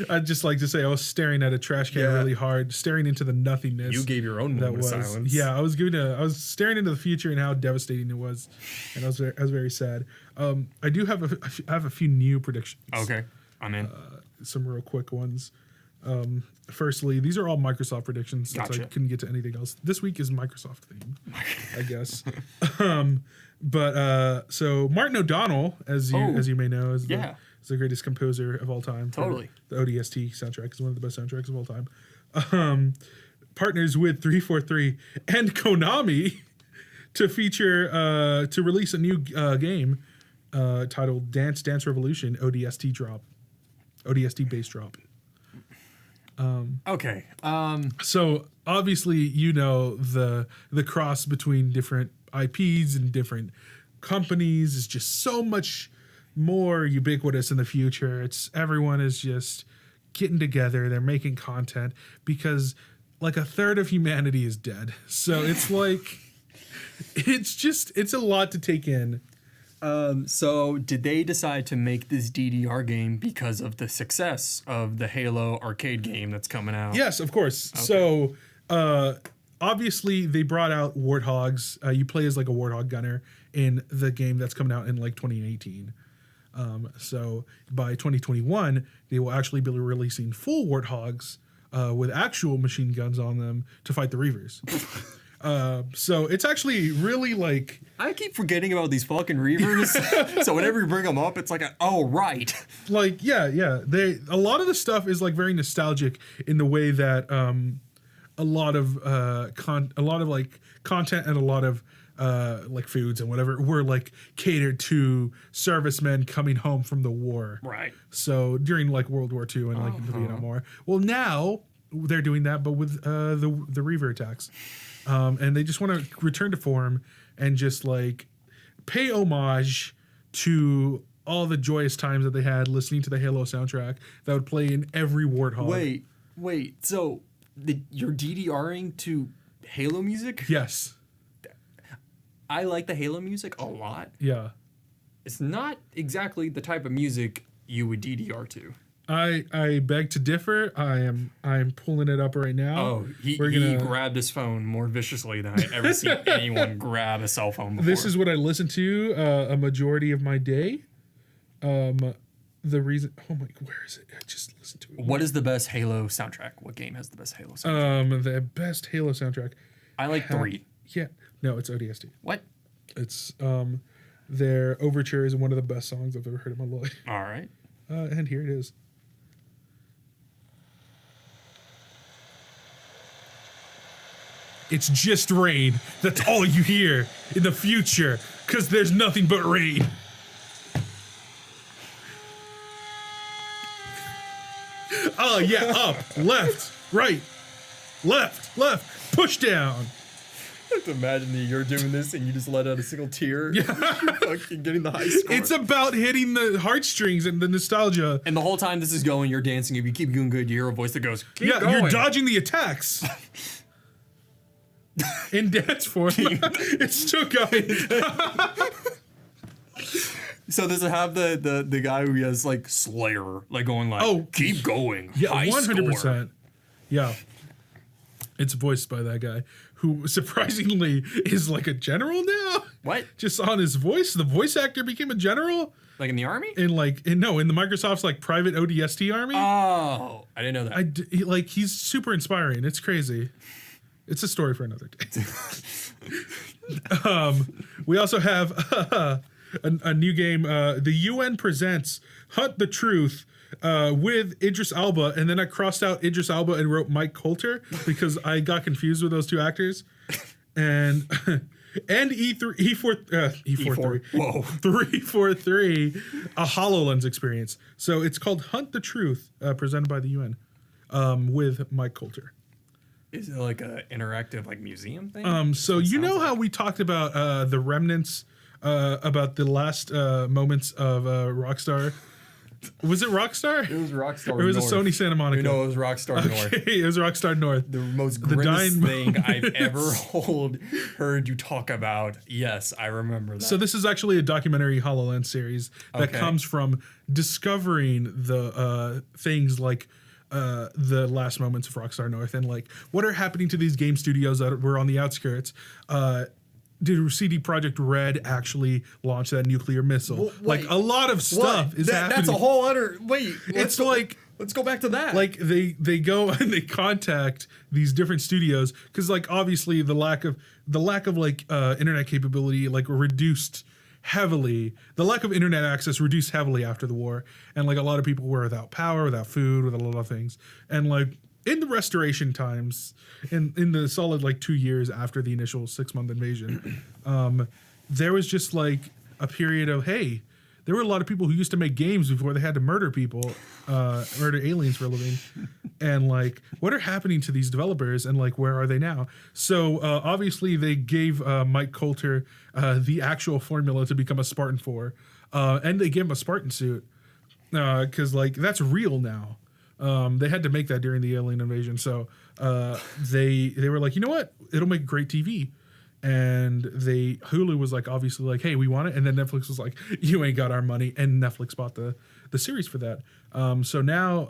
I'd just like to say I was staring at a trash can really hard, staring into the nothiness. You gave your own moment of silence. Yeah, I was staring into the future and how devastating it was, and I was very sad. I do have a few new predictions. Okay, I'm in. Some real quick ones. Firstly, these are all Microsoft predictions since I couldn't get to anything else. This week is Microsoft themed, I guess. So Martin O'Donnell, as you may know, is the greatest composer of all time. Totally. The ODST soundtrack is one of the best soundtracks of all time. Partners with 343 and Konami to feature to release a new game titled Dance Dance Revolution ODST bass drop. Okay. So obviously, you know, the cross between different IPs and different companies is just so much more ubiquitous in the future. Everyone is just getting together. They're making content because like a third of humanity is dead. So it's like, it's a lot to take in. So did they decide to make this DDR game because of the success of the Halo arcade game that's coming out? Yes, of course. Okay. So, obviously they brought out warthogs. You play as like a warthog gunner in the game that's coming out in like 2018. So by 2021, they will actually be releasing full warthogs with actual machine guns on them to fight the Reavers. So it's actually really like... I keep forgetting about these fucking Reavers. So whenever you bring them up, it's like, right. Like, yeah. A lot of the stuff is like very nostalgic in the way that a lot of like content and a lot of like foods and whatever were like catered to servicemen coming home from the war. Right. So during like World War II and like the Vietnam War. Well, now they're doing that, but with the Reaver attacks. And they just want to return to form and just like pay homage to all the joyous times that they had listening to the Halo soundtrack that would play in every warthog. Wait. So you're DDRing to Halo music? Yes. I like the Halo music a lot. Yeah. It's not exactly the type of music you would DDR to. I beg to differ. I'm pulling it up right now. Oh, he grabbed his phone more viciously than I ever seen anyone grab a cell phone before. This is what I listen to a majority of my day. The reason... Oh my... Where is it? I just listened to it. What is the best Halo soundtrack? What game has the best Halo soundtrack? The best Halo soundtrack. I like 3. Yeah. No, it's ODST. What? It's their Overture is one of the best songs I've ever heard in my life. All right. And here it is. It's just rain. That's all you hear in the future, because there's nothing but rain. Oh, yeah, up, left, right, left, push down. I have to imagine that you're doing this and you just let out a single tear. Yeah. Fucking getting the high score. It's about hitting the heartstrings and the nostalgia. And the whole time this is going, you're dancing. If you keep doing good, you hear a voice that goes, keep going. You're dodging the attacks. In dance form. It's still going. So does it have the guy who has like Slayer, like going like, keep going. Yeah, high 100%. Score. Yeah. It's voiced by that guy who surprisingly is like a general now. What? Just on his voice. The voice actor became a general. Like in the army? In the Microsoft's like private ODST army. Oh, I didn't know that. He's super inspiring. It's crazy. It's a story for another day. We also have a new game. The UN presents Hunt the Truth with Idris Elba, and then I crossed out Idris Elba and wrote Mike Coulter because I got confused with those two actors. And and E43 Whoa. 343 a HoloLens experience. So it's called Hunt the Truth, presented by the UN, with Mike Coulter. Is it like a interactive like museum thing? So you know how we talked about the remnants, about the last moments of Rockstar. Was it Rockstar? It was Rockstar Or was it Sony Santa Monica? No, it was Rockstar North. It was Rockstar North. The most grimmest thing I've ever heard you talk about. Yes, I remember that. So this is actually a documentary HoloLens series that comes from discovering the things like the last moments of Rockstar North and like what are happening to these game studios that were on the outskirts. Did CD Projekt Red actually launch that nuclear missile? Like a lot of stuff is happening. That's a whole other. Wait, It's like. Let's go back to that. Like they go and they contact these different studios because like obviously the lack of like internet capability like reduced heavily. The lack of internet access reduced heavily after the war, and like a lot of people were without power, without food, with a lot of things. And like in the restoration times, in the solid like 2 years after the initial 6-month invasion, there was just like a period of hey. There were a lot of people who used to make games before they had to murder people, murder aliens for a living. And like, what are happening to these developers and like, where are they now? So obviously they gave Mike Coulter the actual formula to become a Spartan 4. And they gave him a Spartan suit because like, that's real now. They had to make that during the alien invasion. So they were like, you know what? It'll make great TV. And Hulu was like, obviously like, hey, we want it. And then Netflix was like, you ain't got our money. And Netflix bought the series for that. So now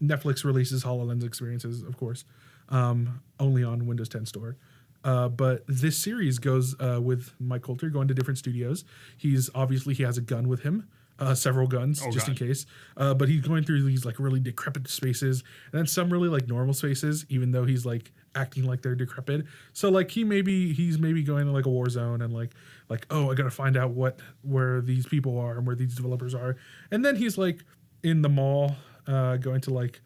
Netflix releases HoloLens experiences, of course, only on Windows 10 Store. But this series goes with Mike Coulter going to different studios. He has a gun with him. Several guns, in case. But he's going through these like really decrepit spaces, and then some really like normal spaces, even though he's like acting like they're decrepit. So like he's maybe going to like a war zone and like oh, I gotta find out where these people are and where these developers are. And then he's like in the mall, going to like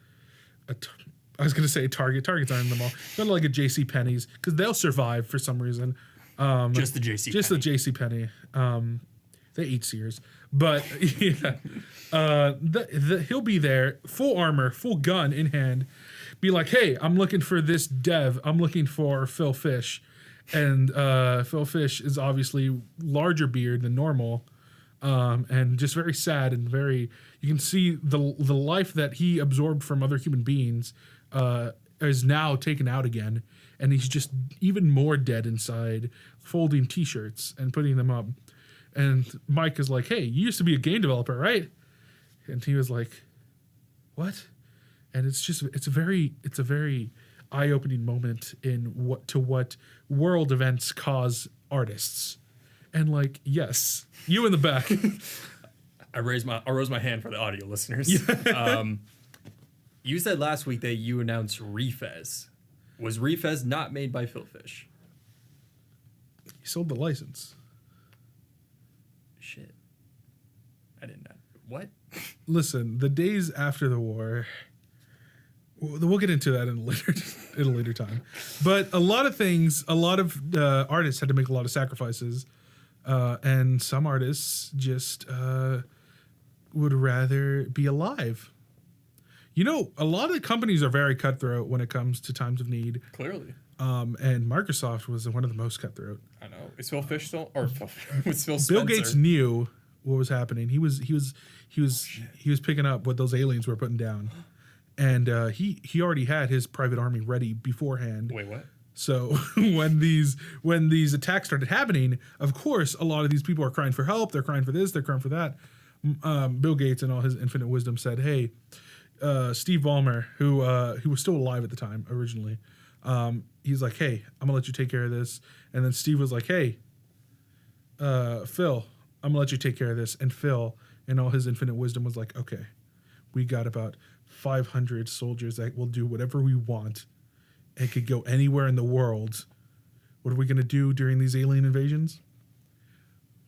I was gonna say Target. Target's not in the mall. Going to like a J.C. Penney's because they'll survive for some reason. Just the J.C. Just the J.C. Penney. They eat Sears. But yeah, he'll be there, full armor, full gun in hand, be like, hey, I'm looking for this dev. I'm looking for Phil Fish. And Phil Fish is obviously larger beard than normal, and just very sad and very, you can see the life that he absorbed from other human beings is now taken out again. And he's just even more dead inside, folding T-shirts and putting them up. And Mike is like, hey, you used to be a game developer, right? And he was like, what? And it's a very eye-opening moment in what world events cause artists. And like, yes, you in the back. I rose my hand for the audio listeners. You said last week that you announced Refez. Was Refez not made by Phil Fish? He sold the license. Shit. I didn't know. What? Listen, the days after the war, we'll get into that in a later time. But a lot of artists had to make a lot of sacrifices. And some artists just would rather be alive. You know, a lot of the companies are very cutthroat when it comes to times of need. Clearly. And Microsoft was one of the most cutthroat. I know. Is Phil Fish still, or was Phil Spencer? Bill Gates knew what was happening. He was picking up what those aliens were putting down, and he already had his private army ready beforehand. Wait, what? So when these attacks started happening, of course, a lot of these people are crying for help. They're crying for this. They're crying for that. Bill Gates, in all his infinite wisdom, said, "Hey, Steve Ballmer, who was still alive at the time originally." He's like, hey, I'm gonna let you take care of this. And then Steve was like, hey, Phil, I'm gonna let you take care of this. And Phil, in all his infinite wisdom, was like, okay, we got about 500 soldiers that will do whatever we want and could go anywhere in the world. What are we gonna do during these alien invasions?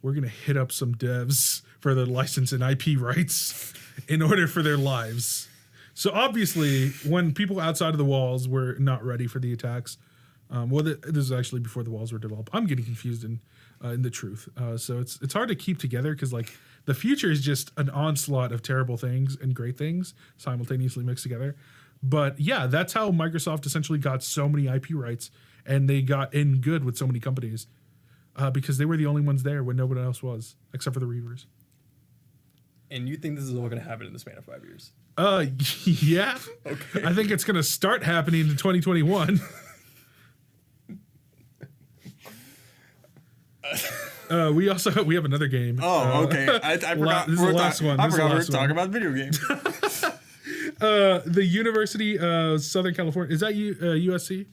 we're going to hit up some devs for their license and IP rights in order for their lives. So obviously, when people outside of the walls were not ready for the attacks, this is actually before the walls were developed. I'm getting confused in the truth. So it's hard to keep together because like the future is just an onslaught of terrible things and great things simultaneously mixed together. But yeah, that's how Microsoft essentially got so many IP rights, and they got in good with so many companies because they were the only ones there when nobody else was, except for the Reavers. And you think this is all going to happen in the span of 5 years? Yeah. Okay. I think it's going to start happening in 2021. We have another game. Oh, okay. I forgot. This is the last one. I forgot we were talking about video games. The University of Southern California. Is that USC?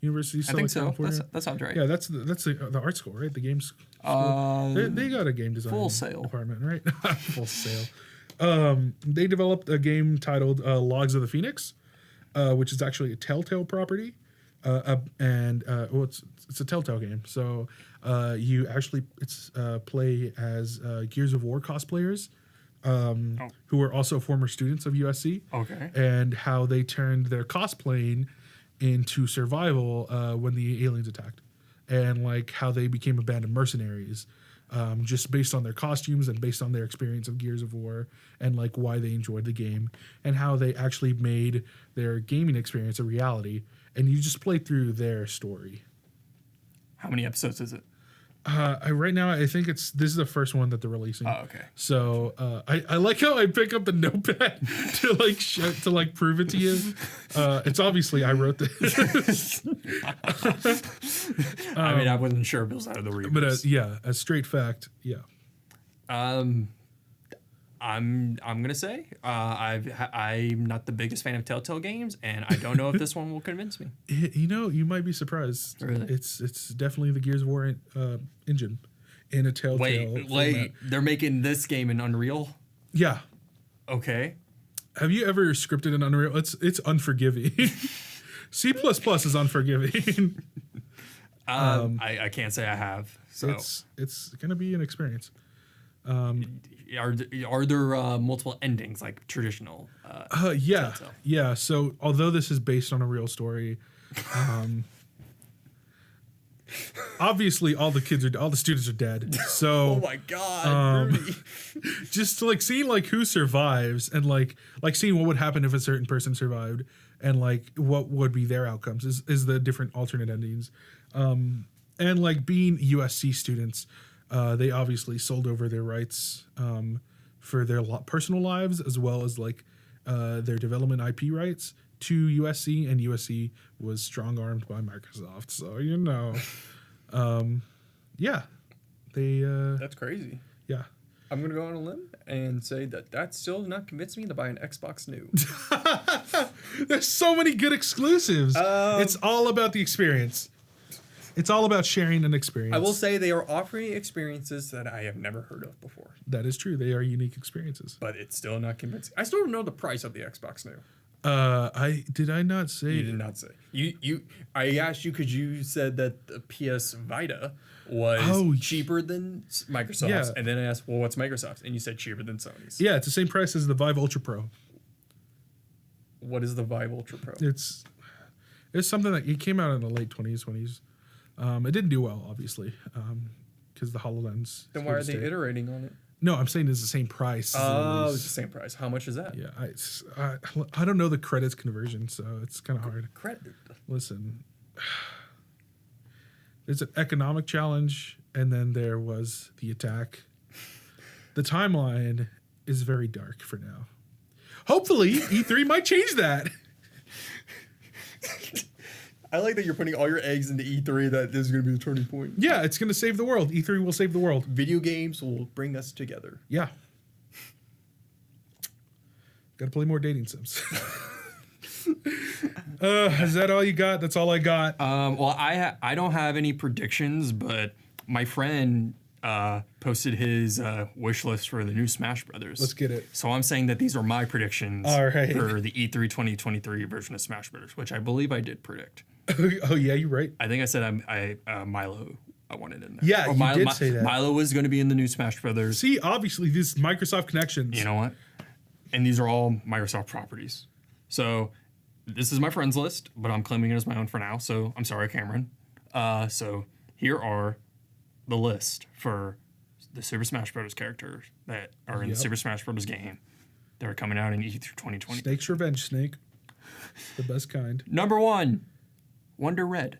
University of Southern California? That sounds right. Yeah, that's the art school, right? The games school. They got a game design Full Sail department, right? Full Sail. They developed a game titled Logs of the Phoenix, which is actually a Telltale property. It's a Telltale game. So you actually play as Gears of War cosplayers who are also former students of USC. Okay. And how they turned their cosplaying into survival when the aliens attacked. And like how they became a band of mercenaries just based on their costumes and based on their experience of Gears of War and like why they enjoyed the game and how they actually made their gaming experience a reality. And you just play through their story. How many episodes is it? Right now, I think this is the first one that they're releasing. Oh, okay. So I like how I pick up the notepad to prove it to you. It's obviously I wrote this. I mean, I wasn't sure if it was out of the reviews. But a straight fact, yeah. I'm gonna say I'm not the biggest fan of Telltale games, and I don't know if this one will convince me. You might be surprised. Really? It's definitely the Gears of War engine in a Telltale. Wait, they're making this game in Unreal? Yeah. Okay. Have you ever scripted in Unreal? It's unforgiving. C++ is unforgiving. I can't say I have. So it's gonna be an experience. Are there multiple endings like traditional? Yeah. Telltale? Yeah. So although this is based on a real story, obviously all the students are dead. So oh my god, just like seeing like who survives and like seeing what would happen if a certain person survived and like what would be their outcomes is the different alternate endings. And like being USC students, they obviously sold over their rights for their personal lives as well as like their development IP rights to USC, and USC was strong-armed by Microsoft. So that's crazy. Yeah. I'm gonna go on a limb and say that still does not convince me to buy an Xbox New. There's so many good exclusives. It's all about the experience. It's all about sharing an experience. I will say they are offering experiences that I have never heard of before. That is true. They are unique experiences. But it's still not convincing. I still don't know the price of the Xbox New. Did I not say? You did not say. I asked you because you said that the PS Vita was cheaper than Microsoft's. Yeah. And then I asked, well, what's Microsoft's? And you said cheaper than Sony's. Yeah, it's the same price as the Vive Ultra Pro. What is the Vive Ultra Pro? It's something that it came out in the late 20s. It didn't do well, obviously, because the HoloLens. Then why are they iterating on it? No, I'm saying it's the same price. Oh, it's the same price. How much is that? Yeah, I don't know the credits conversion, so it's kind of hard. Credit. Listen, there's an economic challenge, and then there was the attack. The timeline is very dark for now. Hopefully, E3 might change that. I like that you're putting all your eggs into E3, that this is going to be the turning point. Yeah, it's going to save the world. E3 will save the world. Video games will bring us together. Yeah. Got to play more dating sims. Is that all you got? That's all I got. Well, I don't have any predictions, but my friend posted his wish list for the new Smash Brothers. Let's get it. So I'm saying that these are my predictions all right. for the E3 2023 version of Smash Brothers, which I believe I did predict. Oh yeah, you're right. I think I said Milo I wanted in there. Yeah, you did say that. Milo was going to be in the new Smash Brothers. See, obviously, these Microsoft connections. You know what? And these are all Microsoft properties. So this is my friends list, but I'm claiming it as my own for now. So I'm sorry, Cameron. So here are the list for the Super Smash Bros. Characters that are in the Super Smash Bros. Game that are coming out in E3 2020. Snake's Revenge Snake. The best kind. Number 1, Wonder Red.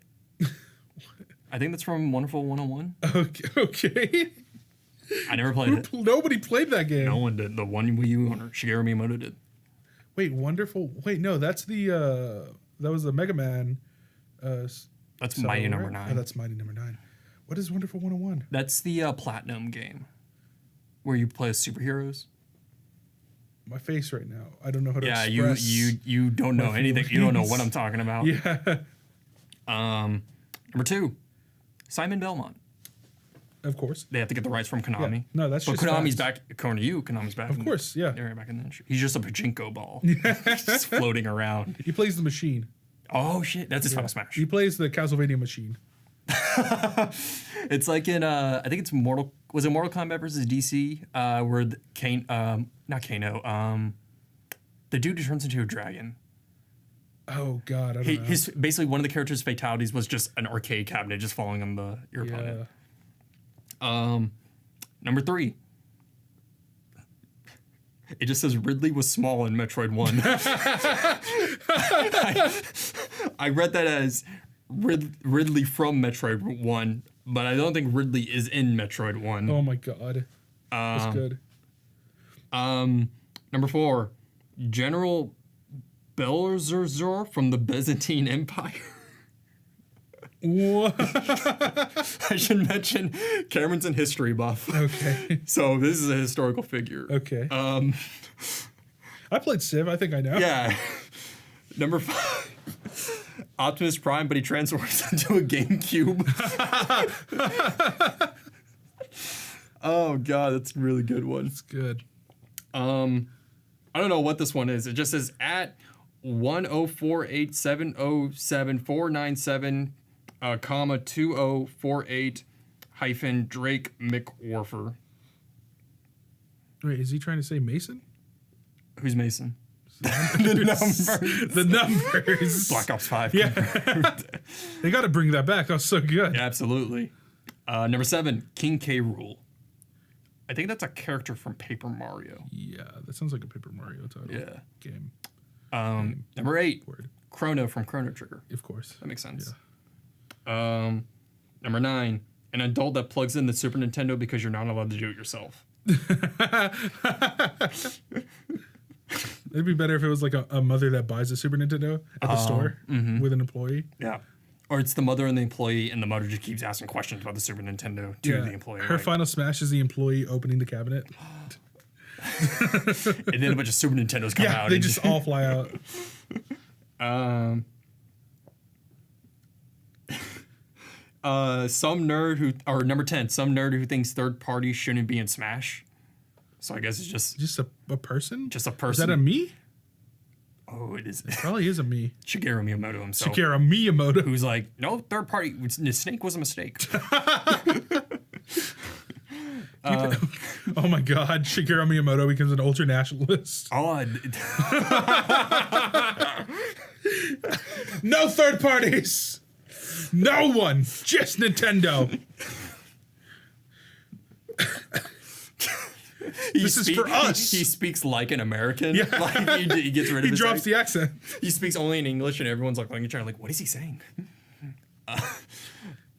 I think that's from Wonderful 101. Okay. I never played it. Nobody played that game. No one did. The one Wii U owner, Shigeru Miyamoto, did. Wait, Wonderful. Wait, no, that's the that was the Mega Man. That's solo, Mighty Number right? 9. Oh, that's Mighty Number 9. What is Wonderful 101? That's the Platinum game where you play as superheroes. My face right now. I don't know how to Yeah, express. you don't know anything. You don't know what I'm talking about. Yeah. Number 2, Simon Belmont. Of course. They have to get the rights from Konami. Yeah. No, that's but just Konami's facts. back. According to you, Konami's back. Of course, yeah. They're back in the industry. He's just a pachinko ball, just floating around. He plays the machine. Oh shit, that's his Final Smash. He plays the Castlevania machine. It's like in I think it's Mortal Kombat versus DC, where not Kano, the dude who turns into a dragon. Oh God, I don't know. His basically one of the characters' fatalities was just an arcade cabinet just falling on your opponent. Number 3. It just says Ridley was small in Metroid 1. I read that as Ridley from Metroid 1, but I don't think Ridley is in Metroid 1. Oh my God, that's good. Number 4, General Belzerzor from the Byzantine Empire. What? I should mention Cameron's a history buff. Okay. So this is a historical figure. Okay. I played Civ. I think I know. Yeah. Number 5, Optimus Prime, but he transforms into a GameCube. Oh God, that's a really good one. It's good. I don't know what this one is. It just says at 10487074997, comma 2048 hyphen Drake McWarfer. Wait, is he trying to say Mason? Who's Mason? The numbers. Black Ops 5. Yeah. They got to bring that back. That was so good. Yeah, absolutely. Number 7, King K. Rool. I think that's a character from Paper Mario. Yeah, that sounds like a Paper Mario title. Yeah. Game. Number 8, Word. Chrono from Chrono Trigger. Of course. That makes sense. Yeah. Number 9, an adult that plugs in the Super Nintendo because you're not allowed to do it yourself. It'd be better if it was like a mother that buys a Super Nintendo at the store with an employee. Yeah. Or it's the mother and the employee, and the mother just keeps asking questions about the Super Nintendo to the employee. Her final smash is the employee opening the cabinet. And then a bunch of Super Nintendos come out. Yeah, they just all fly out. Number 10, some nerd who thinks third parties shouldn't be in Smash. So I guess it's just a person? Just a person. Is that a me? Oh, it is. It probably is a me. Shigeru Miyamoto himself. Shigeru Miyamoto. Who's like, no, third party. Snake was a mistake. Oh my God, Shigeru Miyamoto becomes an ultra nationalist. Oh, No third parties. No one. Just Nintendo. This is for us. He speaks like an American. Yeah. Like he gets rid of He his drops accent. the accent. He speaks only in English, and everyone's like looking at each other like, what is he saying?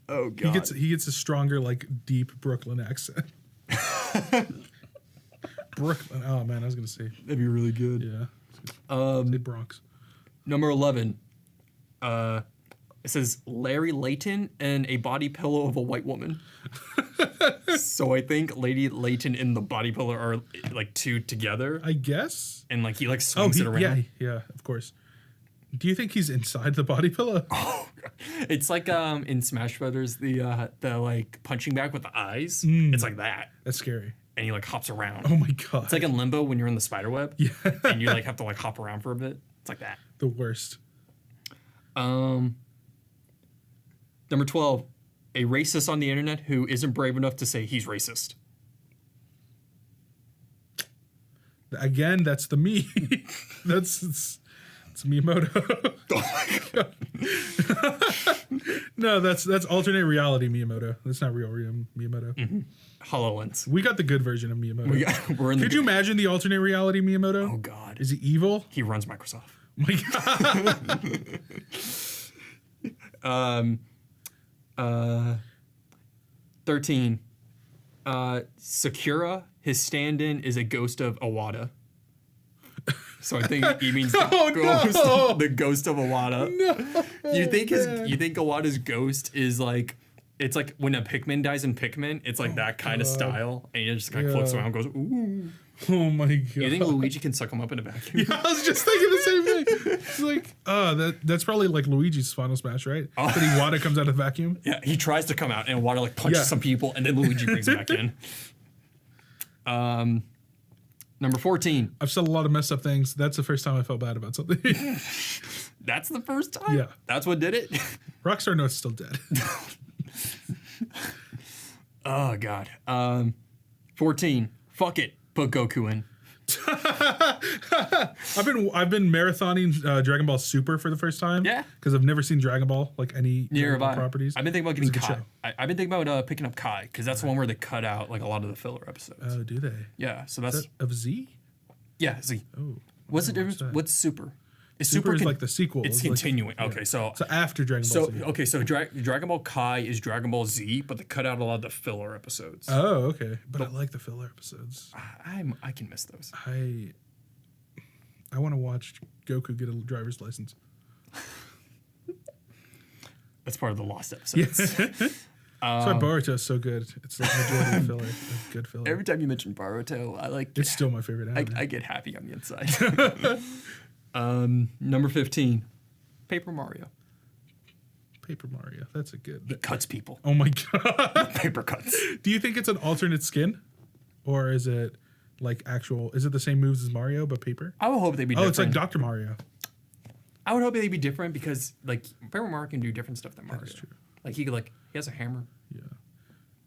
Oh God. He gets a stronger, like, deep Brooklyn accent. Brooklyn. Oh man, I was gonna say. That'd be really good. Yeah. Say Bronx. Number 11. It says Larry Layton and a body pillow of a white woman. So I think Lady Layton and the body pillow are like two together. I guess. And like he like swings it around. Yeah, of course. Do you think he's inside the body pillow? Oh, it's like in Smash Brothers the like punching bag with the eyes. It's like that. That's scary. And he like hops around. Oh my God. It's like in Limbo when you're in the spider web. Yeah. And you like have to like hop around for a bit. It's like that. The worst. Number 12, A racist on the internet who isn't brave enough to say he's racist. Again, that's the me. it's Miyamoto. Oh my god. No, that's alternate reality Miyamoto. That's not real Miyamoto. Mm-hmm. HoloLens. We got the good version of Miyamoto. We're in Could you imagine the alternate reality Miyamoto? Oh god. Is he evil? He runs Microsoft. My god. 13. Sakura, his stand-in is a ghost of Iwata. So I think he means the ghost of Iwata. No. You think Iwata's ghost is like, it's like when a Pikmin dies in Pikmin, it's like that kind of style, and he just kind of floats around and goes, ooh. Oh my god. You think Luigi can suck him up in a vacuum? Yeah, I was just thinking the same thing. It's like, that's probably like Luigi's Final Smash, right? Oh. That Iwata comes out of the vacuum. Yeah, he tries to come out and Iwata like punches some people, and then Luigi brings him back in. Number 14. I've said a lot of messed up things. That's the first time I felt bad about something. That's the first time? Yeah. That's what did it? Rockstar North's still dead. Oh, God. 14. Fuck it. Put Goku in. I've been marathoning Dragon Ball Super for the first time. Yeah. Because I've never seen Dragon Ball, like any Dragon Ball properties. I've been thinking about getting It's a good Kai. show. I've been thinking about picking up Kai, because that's the one where they cut out like a lot of the filler episodes. Oh, do they? Yeah, so that's... Is that of Z? Yeah, Z. Oh. What's the difference? What's Super? Is Super is like the sequel. It's like, continuing. Okay, so after Dragon Ball Z. So Dragon Ball Kai is Dragon Ball Z, but they cut out a lot of the filler episodes. Oh, okay. But I like the filler episodes. I can miss those. I want to watch Goku get a driver's license. That's part of the lost episodes. That's why Boruto is so good. It's like majority filler. Like good filler. Every time you mention Boruto, I like. It's still my favorite anime. I get happy on the inside. Number 15, Paper Mario. Paper Mario. That's a good. It cuts people. Oh my god. Paper cuts. Do you think it's an alternate skin, or is it like actual? Is it the same moves as Mario but paper? I would hope they'd be different. Oh, it's like Dr. Mario. I would hope they'd be different because like Paper Mario can do different stuff than Mario. That's true. Like he has a hammer. Yeah.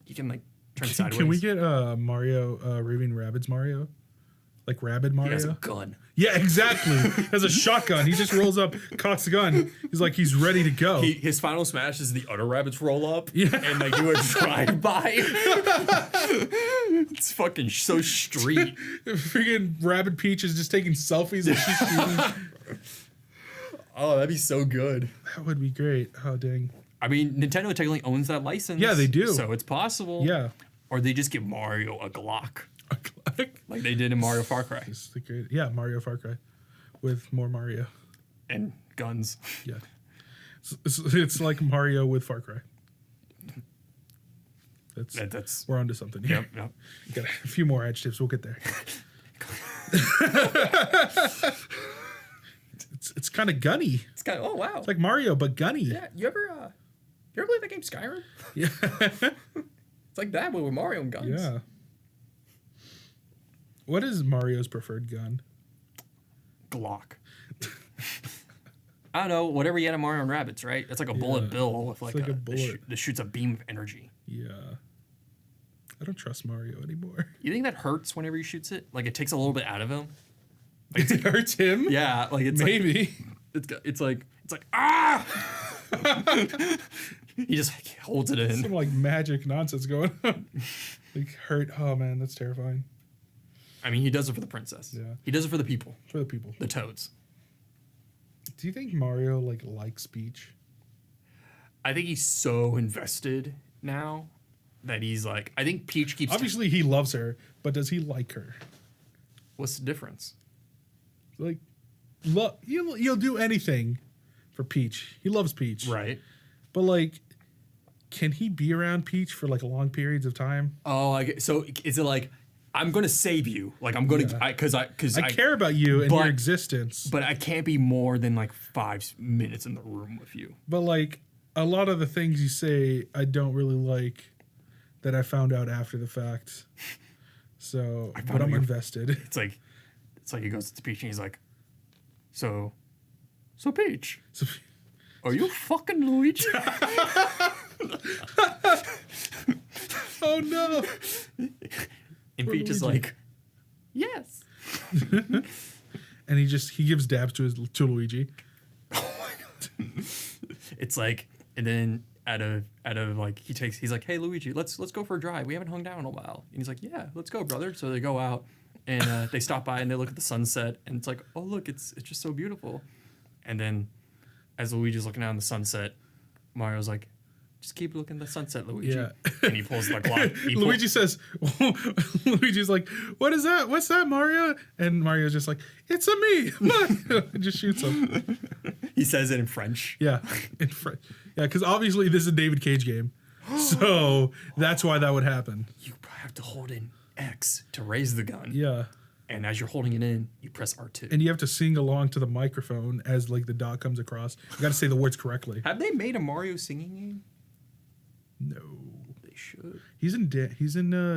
He can like turn sideways. Can we get Mario Raving Rabbids Mario? Like Rabid Mario? He has a gun. Yeah, exactly. He has a shotgun. He just rolls up, cocks the gun. He's like, he's ready to go. His final smash is the other rabbits roll up and they do a drive-by. It's fucking so street. Freaking Rabbid Peach is just taking selfies and she's shooting. Oh, that'd be so good. That would be great. Oh, dang. I mean, Nintendo technically owns that license. Yeah, they do. So it's possible. Yeah. Or they just give Mario a Glock. A Glock? Like they did in Mario Far Cry. It's the great, yeah, Mario Far Cry. With more Mario. And guns. Yeah. It's like Mario with Far Cry. That's we're onto something here. Yep. Got a few more adjectives. We'll get there. It's kind of gunny. It's kind of, oh wow. It's like Mario, but gunny. Yeah. You ever play that game Skyrim? Yeah. It's like that, but with Mario and guns. Yeah. What is Mario's preferred gun? Glock. I don't know. Whatever you had in Mario and Rabbids, right? It's like a bullet bill with like a bullet that shoots a beam of energy. Yeah. I don't trust Mario anymore. You think that hurts whenever he shoots it? Like it takes a little bit out of him? Like it hurts him? Yeah, like it's maybe. Like, it's like ah. He just holds it in. Some like magic nonsense going on. Like hurt. Oh man, that's terrifying. I mean, he does it for the princess. Yeah. He does it for the people. For the people. The toads. Do you think Mario likes Peach? I think he's so invested now that he's like, I think Peach keeps. Obviously, he loves her, but does he like her? What's the difference? Like, you'll do anything for Peach. He loves Peach. Right. But like, can he be around Peach for like long periods of time? Oh, I get, so is it like, I'm going to save you. Like I'm going to, because I care about you and your existence. But I can't be more than like 5 minutes in the room with you. But like a lot of the things you say, I don't really like that I found out after the fact. So, but I'm invested. It's like he goes to Peach and he's like, so Peach, are you fucking Luigi? Oh no! And Peach is like, yes. And he gives dabs to Luigi. Oh my god! It's like, and then out of like he's like, hey Luigi, let's go for a drive. We haven't hung out in a while. And he's like, yeah, let's go, brother. So they go out and they stop by and they look at the sunset and it's like, oh look, it's just so beautiful. And then as Luigi's looking out in the sunset, Mario's like, just keep looking at the sunset, Luigi. Yeah. And he pulls the clock. Luigi says, Luigi's like, what is that? What's that, Mario? And Mario's just like, it's a me. And just shoots him. He says it in French. Yeah, in French. Yeah, because obviously this is a David Cage game. So that's why that would happen. You have to hold in X to raise the gun. Yeah. And as you're holding it in, you press R2. And you have to sing along to the microphone as like the dot comes across. You got to say the words correctly. Have they made a Mario singing game? No. They should. He's in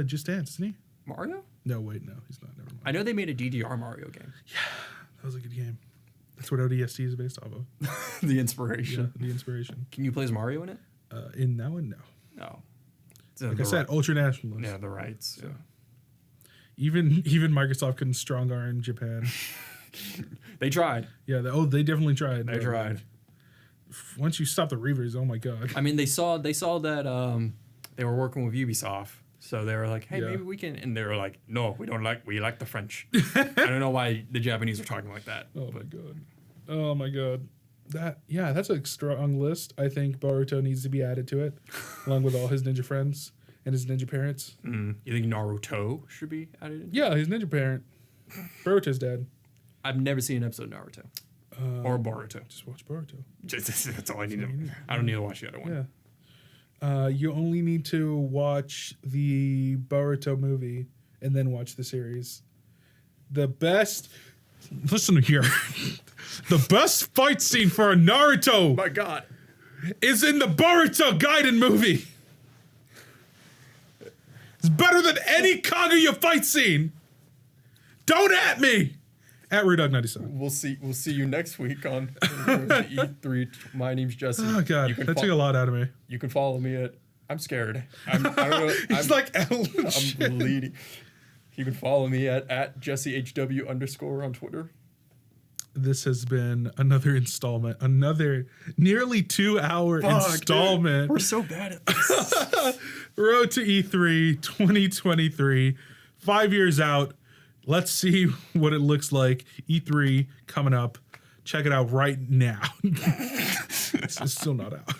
Just Dance, isn't he? Mario? No, wait, no, he's not. Never mind. I know they made a DDR Mario game. Yeah, that was a good game. That's what ODST is based off of. The inspiration. Yeah, the inspiration. Can you play as Mario in it? In that one, no. No. Like I said, ultra nationalist. Yeah, the rights. So. Even Microsoft couldn't strong arm Japan. They tried. Yeah, they definitely tried. They tried. Once you stop the reavers, oh my god. I mean, they saw that they were working with Ubisoft, so they were like, "Hey, maybe we can." And they were like, "No, we like the French." I don't know why the Japanese are talking like that. Oh my god. That's a strong list. I think Boruto needs to be added to it, along with all his ninja friends and his ninja parents. You think Naruto should be added? Yeah, his ninja parent. Boruto's dad. I've never seen an episode of Naruto. Or Boruto. Just watch Boruto. That's all I need to know. I don't need to watch the other one. Yeah. You only need to watch the Boruto movie and then watch the series. The best... Listen here. The best fight scene for a Naruto My God. is in the Boruto Gaiden movie. It's better than any Kaguya fight scene. Don't at me. At RudeDog97. We'll see you next week on E3. My name's Jesse. Oh god, that took a lot out of me. You can follow me at. I'm scared. I don't know. He's like Ellen. I'm bleeding. You can follow me at JesseHW_ on Twitter. This has been another installment, another nearly 2-hour installment. Dude, we're so bad at this. Road to E3 2023, 5 years out. Let's see what it looks like. E3 coming up. Check it out right now. It's still not out.